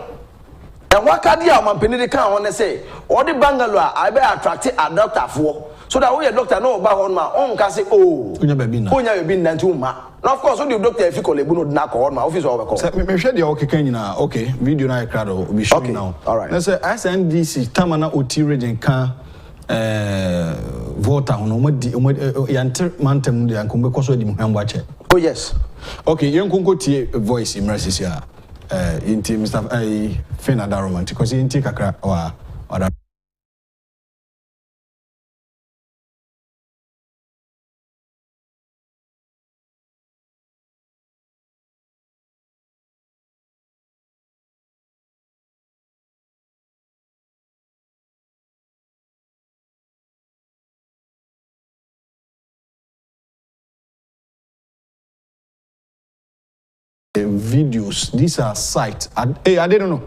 And Wakadia, my penny can't want to say, or the bungalow, I better attract a doctor for. So that we a doctor know about on my own can say, oh, Unya been done to ma. Now, of course, only doctor if you call a buno knock on my office over. Me share the okay now. Okay, video na crowd will be showing now. All right. Let's say SNDC Tamana OT region can voter on yanter mantem de ankombe koso di muhambache. Oh yes. Okay, yenkonko tie voice immersis ya inti Mr. Fena Daroman because inti kakra wa videos. These are sites. Hey, I didn't know.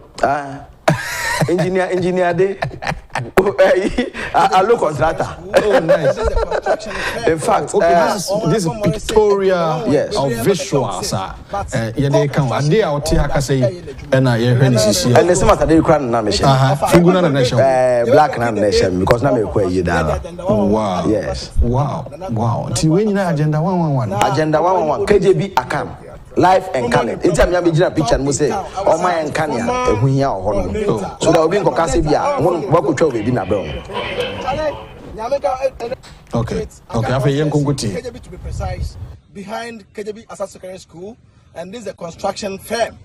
Engineer day. A low contractor. Oh, nice. In fact, okay, this is pictorial of visuals. Yeah, they come. And they are here say, and I hear this here. And the same as they crown nation. Figuna nation. Black nation because now we quite you down. Wow. Yes. Wow. See when you agenda 111. Agenda 111. KJB account. Life and Canet. It's a major picture and say, oh, my and Kanya, and we are on. So there will be Cocasibia, one work with Chovi in a brown. Okay, after young Kunguti. KJB to be precise, behind KJB as a secondary school, and this is a construction firm.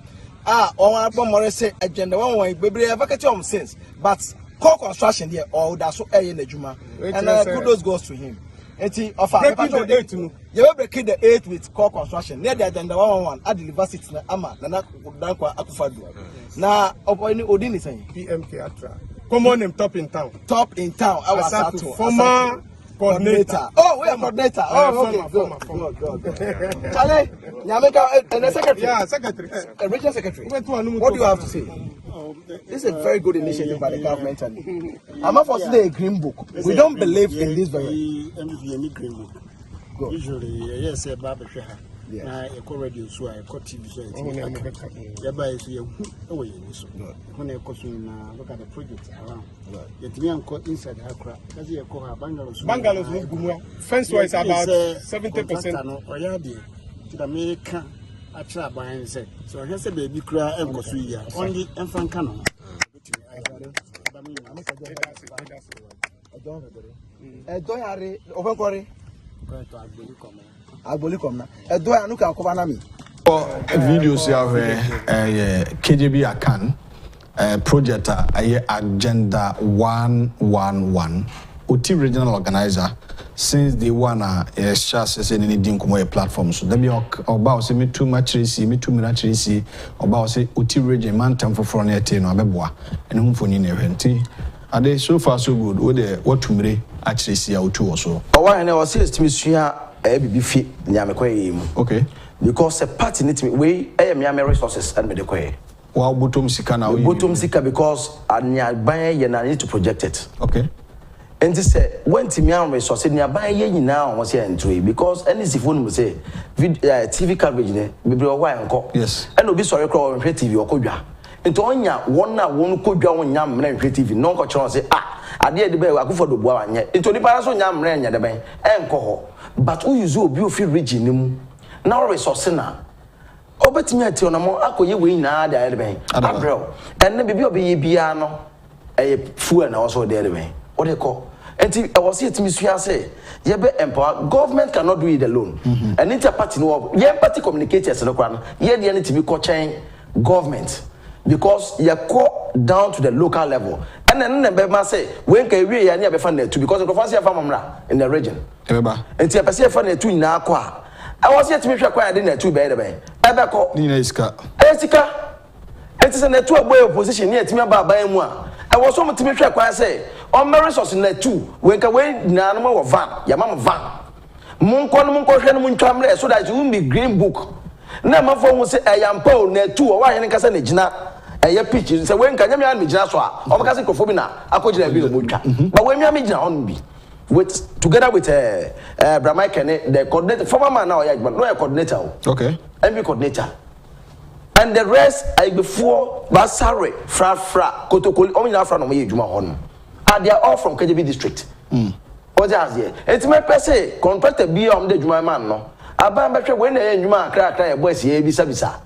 Say agenda 111, baby, I've vacated since, but core construction here, or that's so in the Juma, and kudos goes to him. Eti offer breaking the 8 no. You will break the 8 with core construction. Near the agenda 111 at the university na ama na dankwa akufo-addo. Na oponi odin is saying PMK Atra. Common name top in town. Top in town. Our former coordinator. Oh, we are coordinator. Oh, okay. Former. Chale, Nyameka and the secretary. Yeah, secretary. Regional secretary. What do you have to say? This is a very good initiative by the government. And I'm not for today a green book. We don't believe in this very. Green book. Usually, yes, a barber. I call radio, so I call TV. So when I look at the project around, yet me and inside Accra, because you call her bungalows. Bungalows, fence wise about 70%. Or yadi to America. I try buying set. So I just a baby cry and go through only infant canon. Videos here KJB Akan project agenda 111 OT regional organizer since they wanna share any dinkumo platform so them about say me too much see me too much see about say OT region man time for front here no abeboa and hum foni ne hwenti ade so far so good what tumre actually see auto also why na was say sua bibi fi nyamekwaye mu okay because a party need me we me resources and me de kwaye wow bottom sika na bottom sika because anyaban ye na need to project it okay. And this when Timian resource nearby ye now was here entry because any phone will say TV coverage be yes and will be sorry call TV or Kodja. Into onya one Kodja on yam TV, no control say I did the bear akufo-addo yet. Into the paraso yam ran the bank and coho. But who use beautiful region now resource now. Obetimia tionamo ako ye win na the bank. Abro and then be piano a fool and also the bank. What they call and I was here to Miss say, yeah, empower government cannot do it alone. And inter-party no party communicators no kwan, yeah, they need to be coaching government because you go down to the local level. And then the say, when can we be funded to because the fancy farmer in the region. And see a person funded to in Aqua. I was here to make sure I didn't two better bay. I back up Nina Iska. Esika. It is a network way of position near to me about by moi. I was so much to make sure I say. On my resources in the two, when can wait Nanamo or van, Yamama van. Munko so that you won't be green book. Never phone will say, I am Paul, net two, or why any Cassan Jina, and your pitches. So when can you mean Jaswa, or Casicofobina, I could have been a book. But when you mean on me, with together with Bramai Kennedy, the coordinator, former man now, but no coordinator. Okay. MB coordinator. And the rest, I before Basare, Fra, Kotokoli, only now from me, Juma on. They are all from KJB district. What's that here? It's my person, contracted be on the Juma man. No, about when the Juma cry, boys, ye be sabisa.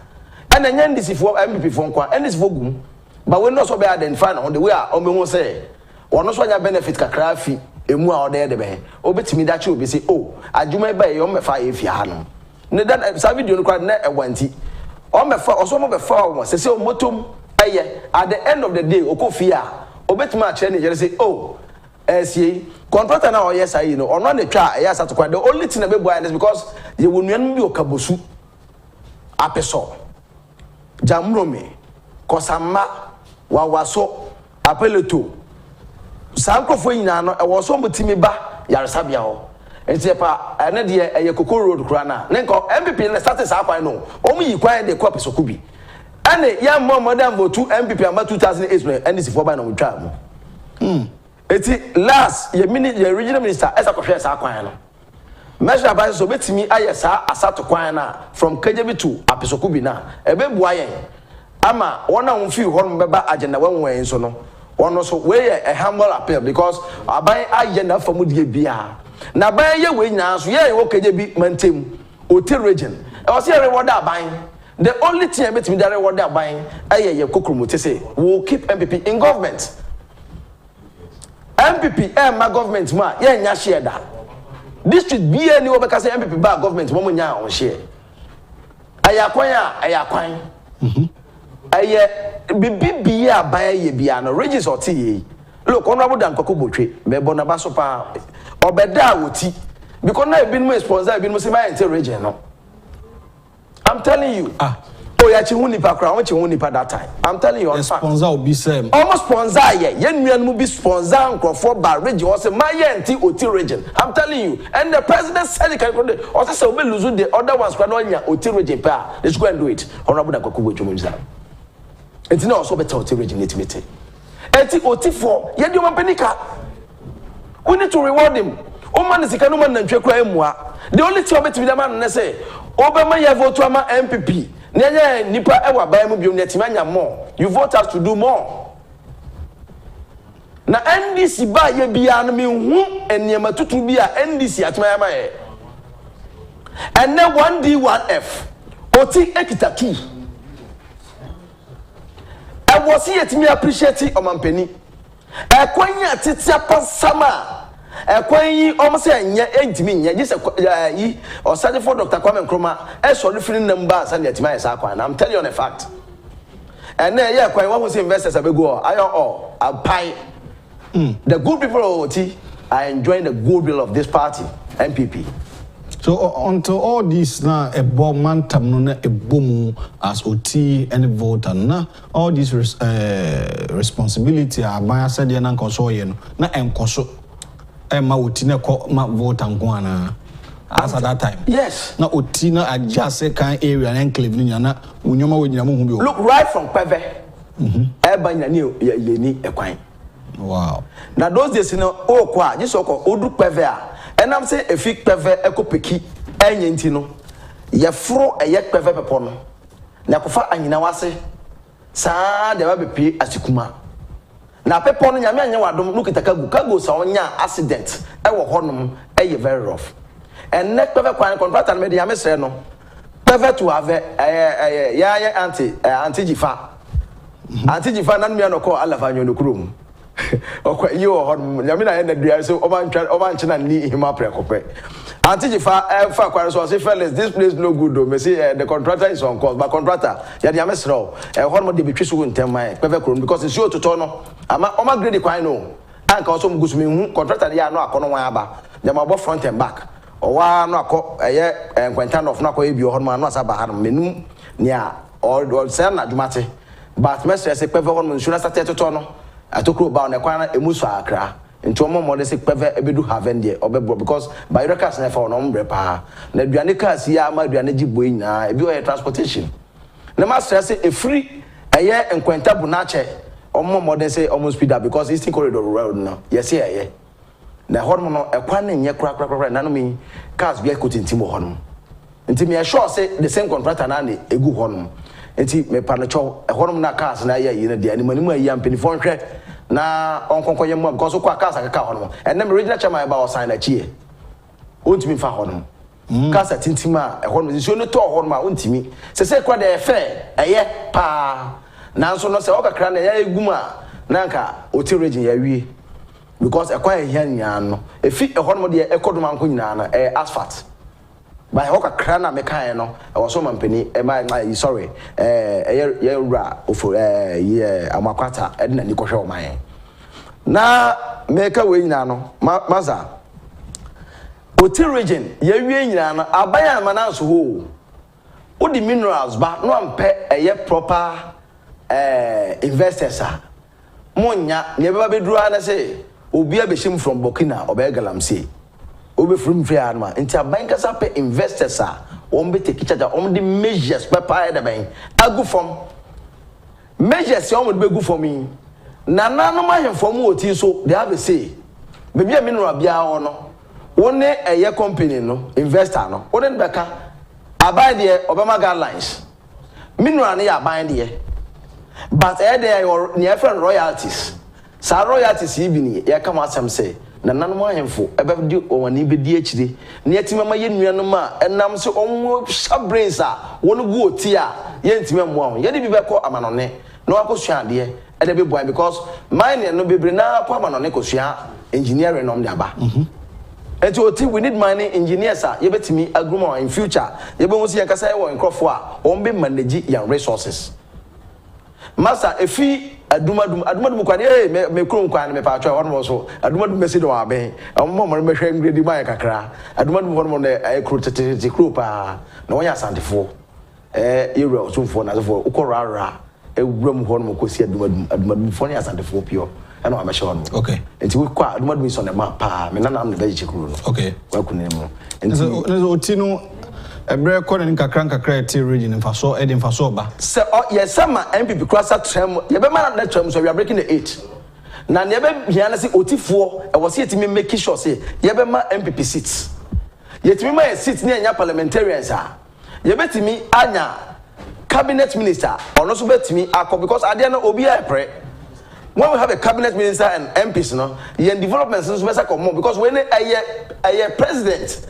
And then this is for MP phone, and this vogum. But we're not so bad and fine on the way. I almost say, or no so benefit Kakrafi, a more there the bay. Obey me that you be say, oh, I do my bay on my fire if you had no. That Savvy don't cry net a wanty. On my far or some of the farmers, say, so motum, at the end of the day, Okofia. Obetuma change you say oh see contractor now yes I know or not the try yes at the only thing about buy is because you will not be okabosu apeso jamrome kosama wawaso apeleto sankofo nyina no e wo so mutimi ba yaresabia ho enti pa ene de e kokoro road kura na nko MPP na start sa kwan no omu yi kwan de ko apeso kubi ane ya modern vote MPP amba 2008 NDC for by no twa mo eti last ye regional minister esa ko hwe sa kwan no measure by so betimi aye sa asato kwan na from KJB to apesokubi na ebebua yen ama wona won fi ho no beba agenda wanwen so no ono so we a humble appeal because aban agenda for mu die bia na ban ye we nyina so ye wo KJB mantem oti region e o se reward aban. The only thing I bet me that reward that buying, I say will keep MPP in government. MPP my government ma yeah share that. District be any over because MPP by government woman ya on share. Ayakwan. Bibi buy ye biano regis or tea. Look, honorable than Kokobotri, me bonabaso pa obeda woti. because now been more sponsor been more say my entire region no. I'm telling you. Oh yeah, chihuni pa kra, chihuni pa that time. I'm telling you on fact. Sponsor will be same. Almost sponsor ye nuan mu be sponsor for bar region or say my enti oti region. I'm telling you. And the president said he can also say we lose the other ones kwa no nya oti region pa. Let's go and do it. Honorable Akufo-addo chomumza. Enti na also better oti region etimete. Enti oti for ye di mampanika. We need to reward him. O man sika no man na ntwe kra emua. The only thing obeti be the man na say Obama ye vote ama MPP. Nenya nipa ewa bae mu biom netimanya more. You vote us to do more. Na NDC ba ye bia no me hu eniema tutu bia NDC atmaya ma ye. And then 1D1F. Oti ekita 2. I was here to me appreciate omampeni. E kwanya titia pasama. Ekwanyi almost nya entimi nya just yi or search for Dr. Kwame Nkrumah e so referring number and yatima esa kwan. I'm telling you on a fact. And then yeah kwan one say investors abego ayo all apai. The good people of OT are enjoying the goodwill of this party MPP. So until all this now a bomb man tamno a boom as OT any voter na all this responsibility abaya said ya na nkoso ye no na enkoso ma OT na ko ma voter nkwana as at that time. Yes. Na OT na adjust kan area na enclave ni na unyoma we nyina mo hu bi. Look right from Peve. Eba nyina ni ye ekwan. Wow. Now those days no o kwa just oko odu Peve a enam say efi Peve ekopeki enye nti no ye fro eye Peve pepo no na kofa anyina wase saa de ba bepi asikuma na pepo no nyame anya wadom no kitakagu kago sa onya accident e wo honom eye very rough and next Peve kwan contractor me de yame sere no Peve to have ya anti jifa anti jifa nan me no call alafa nyo no kurom okwa yi wo hon nyame na na dua so oba nchena ni hima prekope antijifa fa kware so say Felix this place no good though me say the contractor is on course but contractor ya de amesro hon mo de betwi so ntem man pepe krom because it's you to no ama o ma grade kwan no anka so mgusu me hu contractor ya no akono wan aba de ma bo front and back o wa no akọ eye enkwenta of no akọ ebi hon ma no asaba ha menum nia o say na dwumate but mesre say pepe hon mo insurance start to no atokro ba na kwana emusu akra nti omo mo de se Peve ebedu haven de obebo because by records na fa no mbre pa na aduane cars ya ma aduane giboi na ebi o transportation na ma stress e free eye enkwenta bu na che omo mo de se omo speed up because eastern corridor road no yes eye na hormo no ekwan nye kra na no mi cars bi ekotintim hono nti me sure say the same contractor na ne egu hono enti me panacho honom na cars na ya yi na de animanimu ayi ampenifo nhwe na onkonkoye mo because kwa cars akaka honom and them original chairman ba o sign na chie ontimi fa honom cars atintima honom so no to honom a ontimi se kwa de fe eye pa na so no se okakra na ya eguma na nka oti region ya wie because ekwa ehia nya no efi honom de ekodoma nko nyina na asphalt by hoka krana mekan no e wo so mampani my sorry ye ra ofo ye amakwata e na ni kohwe o man na meka we nyina no maza oti region ye wie nyina no abaya mananso ho odi minerals ba no ampe eye proper investors a monya ne beba beduru ana say obi abeshim from Burkina obegalamsi obe from free anma nti abanka sa pe investors a on be take charge on the measures papa da ban agu from measures on be go for me na nanu ma hemfom oti so they have a say baby a mineral bia ho no woni eye company no investor no woni beka aban de obama guidelines mineral na ya aban de but there your near friend royalties sa royalties yi bi ni ya kama asem say na nanu ahemfo ebedi owani bedi akire na yatimama ye nuanom a enam se onwo shabrains a wonu gu oti a ye ntime mmoa ho ye de bi beko amanone na wakosua de e de be boy because mine no bebre na kwa amanone kosua engineering nom de aba enti oti we need mining engineers a ye betimi agruma in future ye be ho se yakasa ye wo nkrofo a on be manage your resources masa efi aduma kwa me krom kwa me pa atwa won so aduma message do aben mo me hwe ngredi mai kakra aduma won na kro tete kro pa na won ya santefo yewra osumfo na so ukora ewuram ho no kosi aduma fo na santefo pio and I'm sure. Okay. And we quite do on the map, me na am the vegetable. Okay. Welcome. And so Otino a break corner in Kakranka region and Faso, Edin Fasoba. So, yes, some MPP cross that term, you better not that term, so we are breaking the 8. Now, never Hianasi OT4, I was here to make sure, say, Yabema MPP seats. Yet me my seats near your parliamentarians are. You bet me, Anya, cabinet minister, or not so bet me, because I didn't know Obia pray. When we have a cabinet minister and MPs, no, you developments is better come more because when a president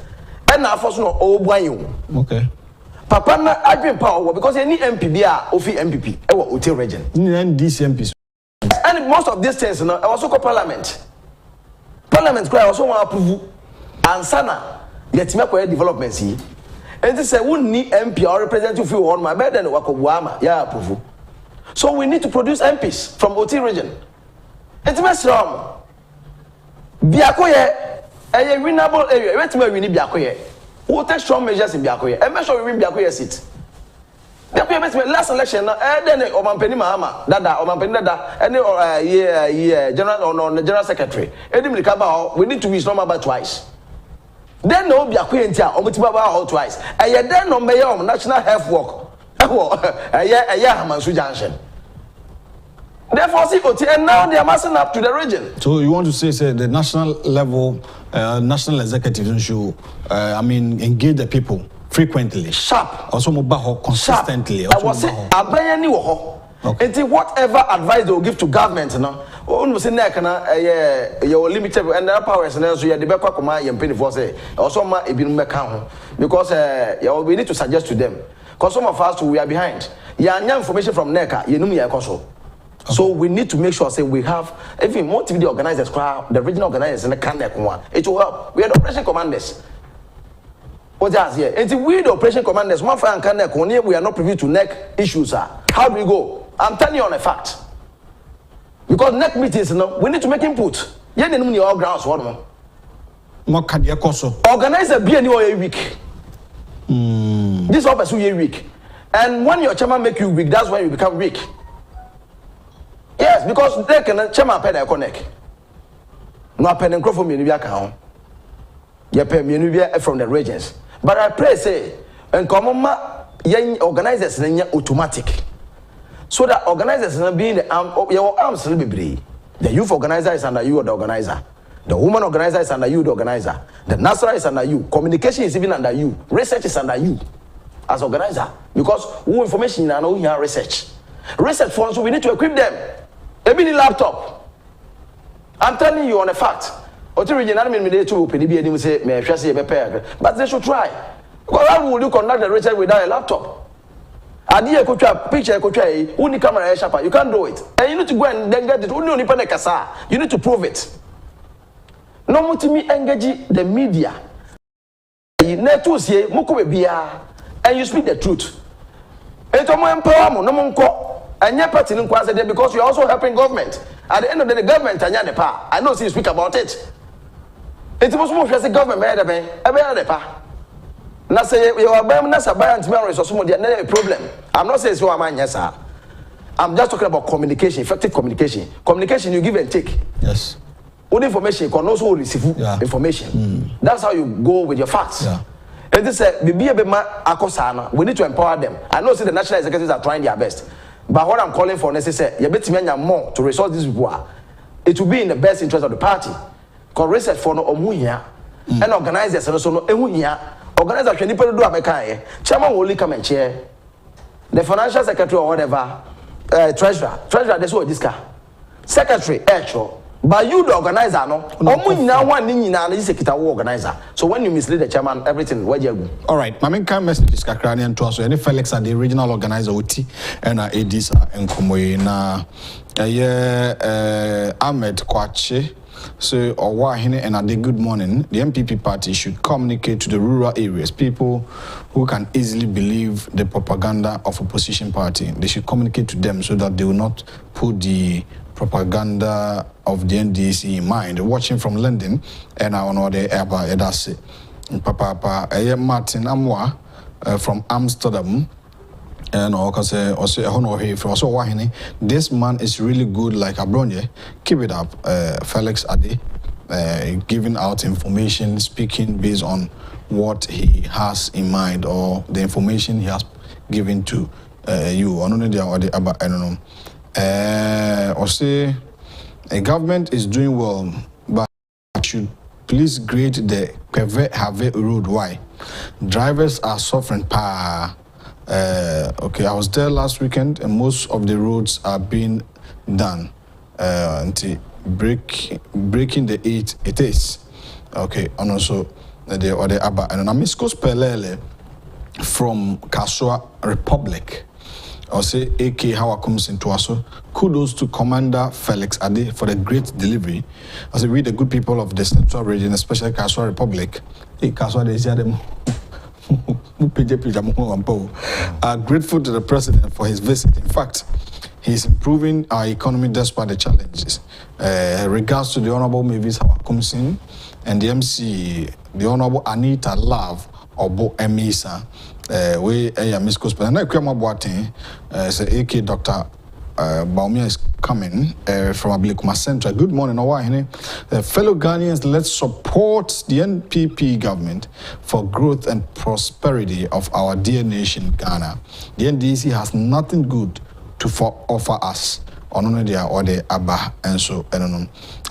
and now for no old okay. Papa na Agyapong power because any MP be a ofi MPP. E wa Ote region. These MPs. And most of these things, no, I also call parliament. Parliament cry also want approve. And sana yet me acquire developments here. And this say we need MP or representative for one my better than wako buama ya approve. So we need to produce MPs from OT region. It's my strong. Biakoye, a winnable area. Wait till we need Biakoye. We'll take strong measures in Biakoye. And make sure we win Biakoye seat. Biakoye makes me last election. Then Omampeni Mahama, Dada, Omampeni Dada, and general or the general secretary. We need to be strong about twice. Then no Biakoye intia, Omutibaba twice. And then no mayor national health work. Junction. Therefore, see, and now they are massing up to the region. So you want to say the national level, national executives should, engage the people frequently, sharp, also consistently. I was saying, okay. Whatever advice they will give to government, you know, your limited and their powers, and so you the back of penny for say, also because we need to suggest to them. Because some of us we are behind. Yeah, information from NECA, you know me, so we need to make sure say we have even more TV organizers, the regional organizers and the CANEC one. It will help. We are the operation commanders. What's that here? And we the operation commanders, one for CANEC, we are not privy to NEC issues. How do we go? I'm telling you on a fact. Because NEC meetings, we need to make input. Yeah, they know all grounds one more. Organizer be anywhere a week. This office will be weak. And when your chairman make you weak, that's when you become weak. Yes, because they can chairman pay their connect. No pen and from Unibia. You pay Unibia from the regions. But I pray say, and common young organizers and automatic. So that organizers are being the arm of your arms celebrity. The youth organizer is under you, the organizer. The woman organizer is under you, the organizer. The nursery is under you. Communication is even under you. Research is under you as organizer. Because who information you know here research. Research funds, so we need to equip them. Even the laptop. I'm telling you on a fact. But they should try. Because how will you conduct the research without a laptop? Idea picture only camera sharper. You can't do it. And you need to go and then get it. You need to prove it. No more to me engage the media. And you speak the truth. And because you're also helping government. At the end of the day, the government I know you speak about it. It's most of the government now say you are buying a problem. I'm not saying so yes, I'm just talking about communication, effective communication. Communication you give and take. Yes. All information can also receive information. That's how you go with your facts. Yeah. And this we need to empower them. I know the national executives are trying their best. But what I'm calling for necessary, you bet me more to resource these people. It will be in the best interest of the party. Because research for no omunya and organizers also no emunya. Organizers can do a chairman will come and chair. The financial secretary or whatever, treasurer, that's what this guy. Secretary, actual. But you the organizer, no. Organizer. So when you mislead the chairman, everything where you go. All right, my main message is Kakranian to us. Any Felix are the regional organizer OT and ADs and Kumoy na Ahmed Kwache So, Owahine and Ade, good morning. The MPP party should communicate to the rural areas, people who can easily believe the propaganda of opposition party. They should communicate to them so that they will not put the propaganda of the NDC in mind. Watching from London, and I know the Eba Edase. Papa, Martin Amwa from Amsterdam. And this man is really good like Abronye. Keep it up, Felix Ade, giving out information, speaking based on what he has in mind or the information he has given to you. I don't know. Or say a government is doing well, but should please grade the Have road. Why? Drivers are suffering. Okay, I was there last weekend, and most of the roads are being done. Until breaking the 8, it is. Okay, and also the other Abba and Amisco Spelele from Kasua Republic. I'll say AK Hawa comes into us. Kudos to Commander Felix Ade for the great delivery. As we the good people of the Central Region, especially Kasua Republic. Hey, Kasua, they say them. Are grateful to the president for his visit. In fact, he's improving our economy despite the challenges. Regards to the Honorable Mavis Hawakumsin and the MC, the Honorable Anita Love Obo Emisa. We Miss Cosper. And I come about say AK Dr. Baumia is coming from Ablekuma Central. Good morning, fellow Ghanaians, let's support the NPP government for growth and prosperity of our dear nation, Ghana. The NDC has nothing good to offer us. And so, I don't know.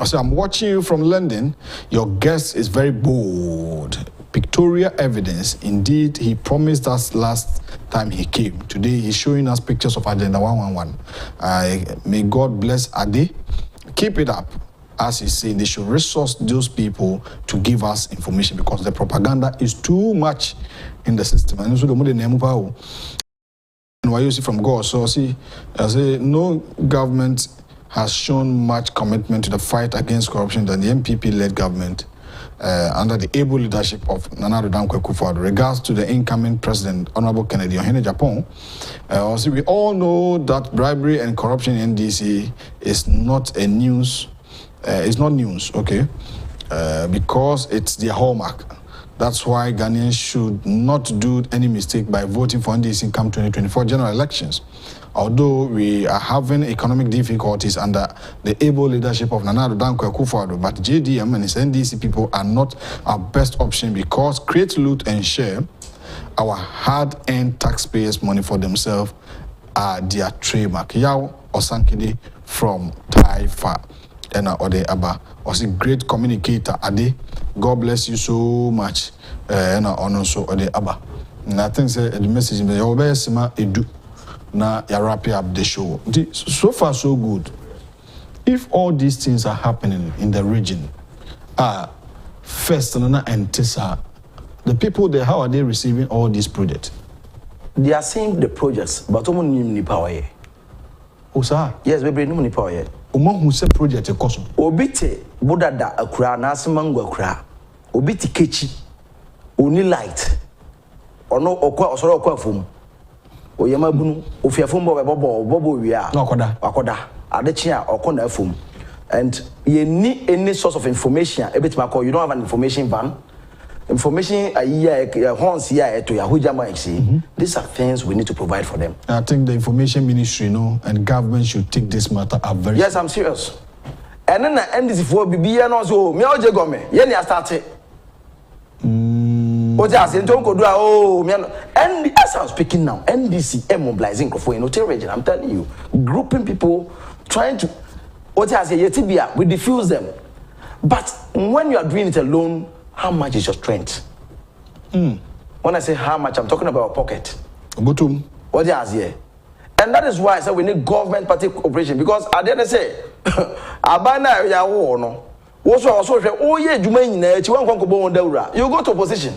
So I'm watching you from London. Your guest is very bold. Pictorial evidence. Indeed, he promised us last time he came. Today, he's showing us pictures of Agenda 111. May God bless Ade. Keep it up. As he's saying, they should resource those people to give us information because the propaganda is too much in the system. And also, the name of why you see from God. So see, I say no government has shown much commitment to the fight against corruption than the MPP-led government under the able leadership of Nana Addo Akufo-Addo. Regards to the incoming president, Honorable Kennedy Agyapong. Also, we all know that bribery and corruption in NDC is not a news. It's not news, okay? Because it's their hallmark. That's why Ghanaians should not do any mistake by voting for NDC come 2024 general elections. Although we are having economic difficulties under the able leadership of Nana Addo Akufo-Addo, but JDM and his NDC people are not our best option because create, loot, and share our hard-earned taxpayers' money for themselves are their trademark. Yao Osankide from Taifa. And Ode Abba was a great communicator. Ade, God bless you so much. And also Ode Abba. And I think the message is your best edu. Now you wrap up the show. So far so good. If all these things are happening in the region, first and Tessa, the people there, how are they receiving all these projects? They are seeing the projects, but only power. Oh, sir? Yes, we bring no power. Who said project ekoso obite bodada akura na asemango akura obiti kechi oni light ono okwa osoro okwa afom oyamabunu ofiafom bobo wia na akoda adechi a okona afom and you need any source of information ebetima call you don't have an information van information horns here to Yahujama. These are things we need to provide for them. I think the information ministry, and government should take this matter up very. Yes, I'm serious. And then the NDC for BB and also me oje gome. Ye ni start. Oje asen ton ko do and as I'm speaking now, NDC mobilizing for in region. I'm telling you, grouping people, trying to oje asen yetibia, we diffuse them. But when you are doing it alone, how much is your strength? When I say how much, I'm talking about pocket. What is here? And that is why I said we need government party cooperation because at the end I say, Abana ya wo no. Wo so oh ye djuma nyina echi wan konko bo ndawura. You go to opposition.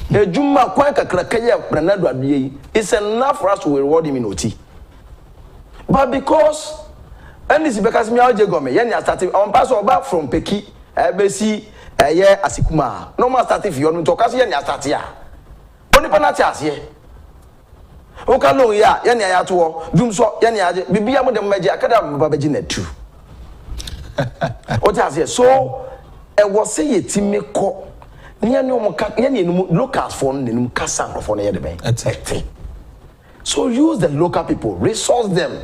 Ejuma kwan kakraka ye Bernardo Adie. It's enough for us to reward him in OT. But because And this because me aje go me. Yen started on pass over from Peki ebesi eye asikuma. No more started for you to cause yen start ya. Oni panati ase. O ka no ya yen ya to dum so yen ya bibia mo dem maji akada babaji na tu. O ta ase so e was say yetimi ko yen no mo ka yen enum locals for nenum kasa for na ye de ben. So use the local people, resource them.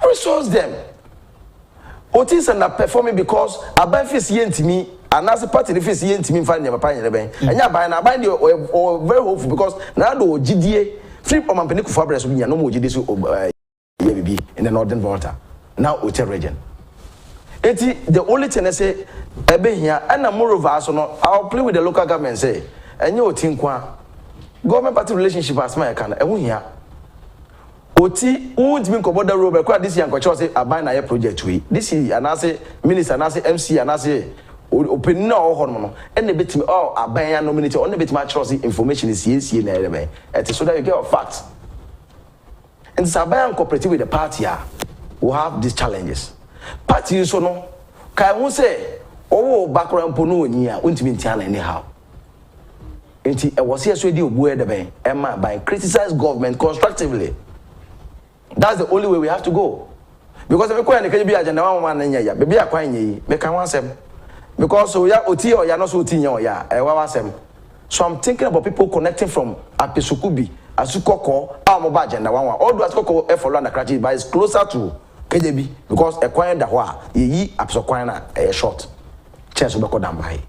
Resource them. Otis and are performing because I buy face yen to me, and as a party the face yen to me find your pine in the bank. And ya buy and buy or very hopeful because now do GDA flip on Penico Fabres will be no more GDS in the Northern Volta. Now hotel region. The only thing I say, I be here, and I'm moreover, so I'll play with the local government say, and you think government party relationship as my can here. Oti won't mean Koboda Robert, quite this young coach say, I buy a project. This is and I say, minister, and I say, MC, and I say, open no hormone, and the bit me, oh, I buy a nominate on the bit my trust information is yes, in the so that you get a fact. And Sabayan cooperative with the party will have these challenges. Party, so no, can we say, oh, background pono near, won't mean Tiana anyhow. And I was here so do where the bank, Emma, by criticize government constructively. That's the only way we have to go. Because if we can be a general one in ya, baby, I can't ye, make one sem. Because so ya oti or ya no so tin ya, sem. So I'm thinking about people connecting from Apisukubi, Asukoko, our mobile agenda one. All do Asukoko for land crutches, but it's closer to KJB because a coin that wa ye absoquina a short chance of down by.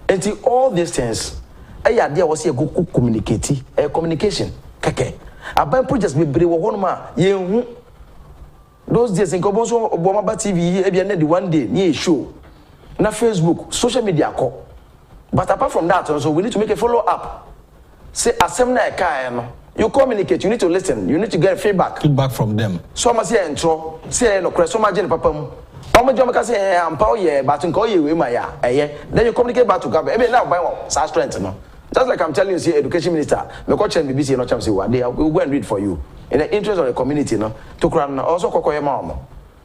And all these things, a idea was a good communication. Keke. About projects be brave one ma ye those days in Koboso Obama TV the one day near show na Facebook social media call. But apart from that also we need to make a follow up. Say assembly you communicate, you need to listen, you need to get feedback from them. So much here intro say no so much papa say I'm power yeah but call you my then you communicate back to government now buy strength no. Just like I'm telling you, see, education minister, the coach and BBC, not say what they will go and read for you in the interest of the community, no. To cram also Kokoya mama.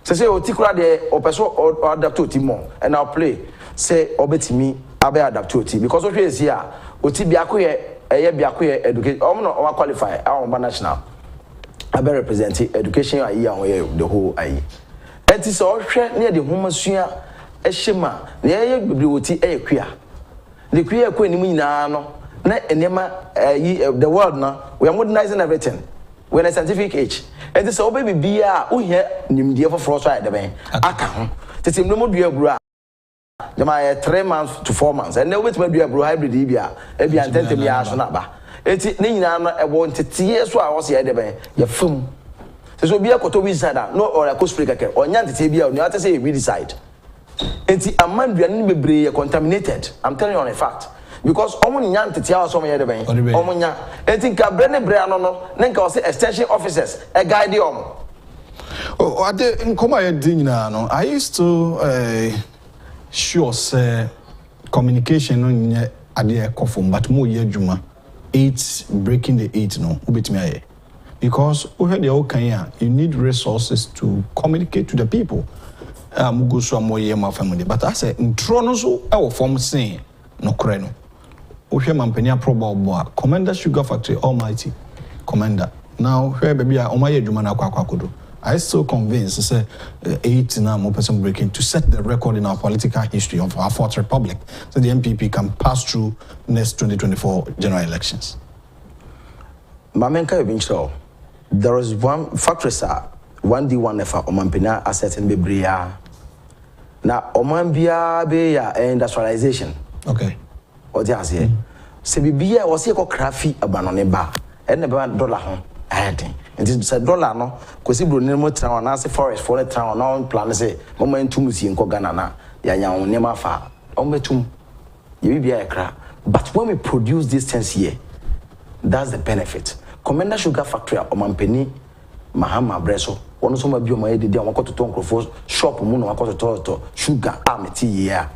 Say, oh, Tikra de or person or adapt to Timon, and I'll play. Say, obey me, I'll be adapt to it because what is here, Utibiaque, a Biaque education, or qualify our national. I be representing education a year the whole eye. And it's all near the homosia, a shima, near beauty a queer. The queer queen no na enema the world now we are modernizing everything we're in a scientific age and this baby bia wo here nimdie for so at the ben aka ho tete no modua bro a 3 months to 4 months and now wait modua bro hybrid bia e bia ntente bia so na ba enti ne nyina no e wo ntete so a wo se at the ben ya fam so bia koto we decide no or a cost break onya ntete bia no ate say we decide. Enti amandua ni bebre contaminated. I'm telling you on a fact. Because omunya ntete aso mo yede ben. Omunya. Enti nka bre ne bre ano no, ne nka o say extension officers e guide om. Oh, ade nkoma ye din nyina no. I used to sure say communication no nye ade e kofom but mo ye adwuma 8 breaking the 8 no. Obetimi aye. Because we had the okan you need resources to communicate to the people. Go so amoye ma family but I say intro no so e wo form saying no kore no wo hwe mampania proba obo Commander Sugar Factory Almighty Commander now where baby a omaye adwuma na akwakodo I still convinced say 8 now more person breaking to set the record in our political history of our fourth republic so the MPP can pass through next 2024 general elections. Mamenka eventually there is one factory sir 1D1F omampena asset in bebria na omambia be ya industrialization. Okay. What you say? Se bibia was here ko craft abanone ba e na be $1 ho adding. And this $1 no kwesi bro ne mo tra na se forest for the town no plan say mama ntum si nko Ghana na ya nya wo ne ma fa ombetum ye bibia e kra but when we produce these things here that's the benefit. Commander Sugar Factory omampeni Mahama Breso one so ma bi o ma yedi dia wakoto to nkrofo shop mu no wakoto to sugar ameti here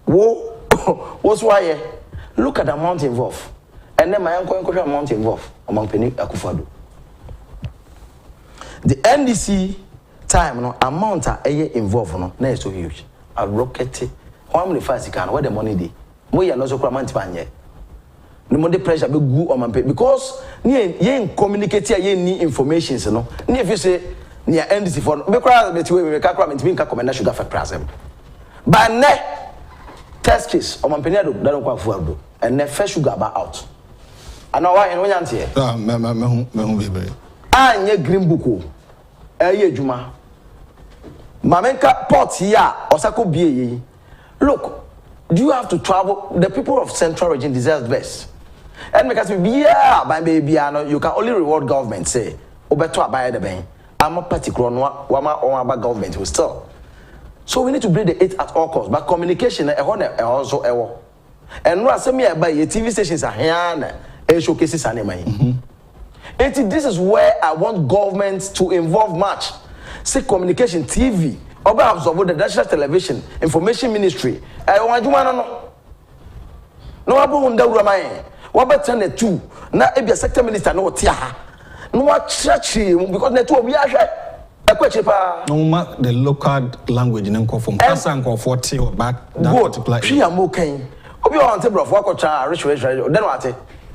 what's why look at the amount involved and then my uncle amount involved among penny akufo-addo the NDC time no amount involved no na is so huge. A rocket how many fast can where the money dey mo ya no so kura man tipanye no more the pressure be go on man because ye communicate ye ni informations no na if you say near NDC for be kura be tiwe we kakra me nka commend sugar for prasem but ne test case on man peniado da no kwa akufo-addo and ne fresh sugar ba out ana wa en wonya ntie me hu bebe anye green book o eye adwuma mamenka port here osako bie. Look, do you have to travel? The people of Central Region deserve best. And because yeah, by baby, you can only reward government. Say, obeto abaye the bank. I'm a particular wama or about government will still. So we need to bring the eight at all costs. But communication, also ewo. And no, some me by TV stations are here. Showcases and this is where I want government to involve much. Say communication, TV. Oba absorb the national television information ministry wanjuma no abo hunda uramaye waba turn the two na ebia sector minister no tia ha no wa church because na two obi ahwe ekwache pa no ma the local language nko from kasa nko 40 or back that particular three am okay obi on table of wakocha rich then what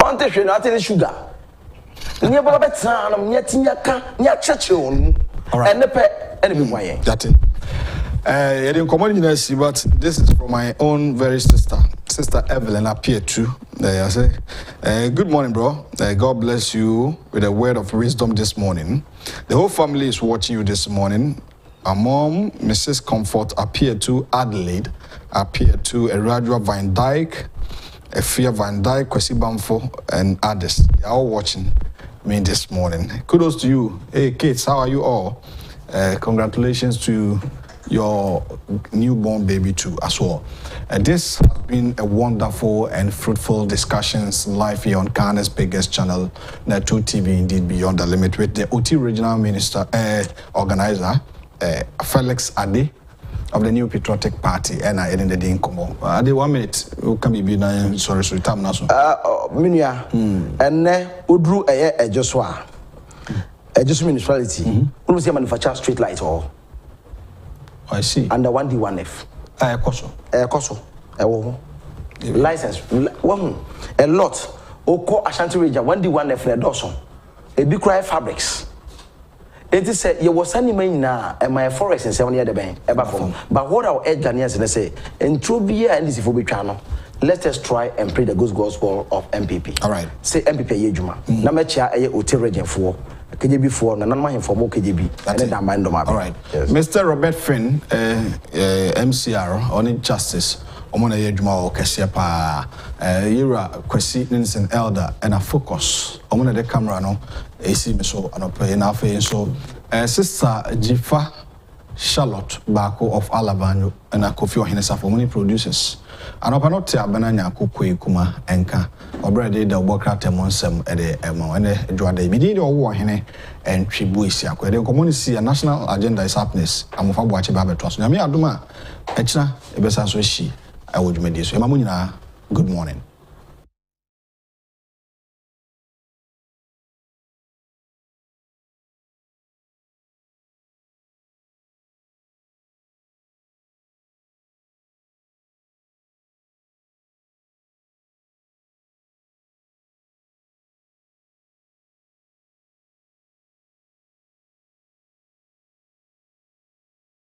on te hwe no ate sugar nye baba betan no nye tinya ka nye church on and the pe any be why that it but this is from my own very sister Evelyn appeared to. I say, good morning, bro. God bless you with a word of wisdom this morning. The whole family is watching you this morning. Our mom, Mrs. Comfort, appeared to Adelaide, appeared to Eradua Van Dyke, Efia Van Dyke, Kwesi Bamfo, and others. They are all watching me this morning. Kudos to you. Hey, kids, how are you all? Congratulations to your newborn baby too as well. This has been a wonderful and fruitful discussions live here on Ghana's biggest channel, Net2 TV, indeed Beyond the Limit, with the OT Regional Minister, organizer, Felix Ade of the New Patriotic Party, and I in the day in Congo. Ade 1 minute, can be sorry, time now. Minya, and Udru a Joshua, a Joshua municipality, who see manufacture street light or. I see. Under 1D1F. Koso. License. A lot. Oko Ashanti region 1D1F le doson. A big cry fabrics. It is said you was sending me now and my forest in 7 years the bank ever from. But what our edge Ghanaians and say, and true beer and this for channel. Let us try and pray the good gospel of MPP. All right. Say MPP Yejuma. Na mecha a OT region for. KJB for na nanma informo KJB and then mind them. All right. Yes. Mr. Robert Finn, MCR on Justice. Omona Yejuma o Kesia pa Yira Kwesi Ninsen Elder and a focus. Omona the camera no AC so anope na afa so Sister Jifa Charlotte Bako of Alabanyo and a akufo-addo for many producers. Anopa no te abananya akukwe kuma enka obrede da obokrata monsem ede emo ene dwada bidi de owo hene en twibu esi akwede community a national agenda is happiness amofa boache ba beto so nyame adoma ekira ebesa so hyi awodwumadi so emamu nyina good morning.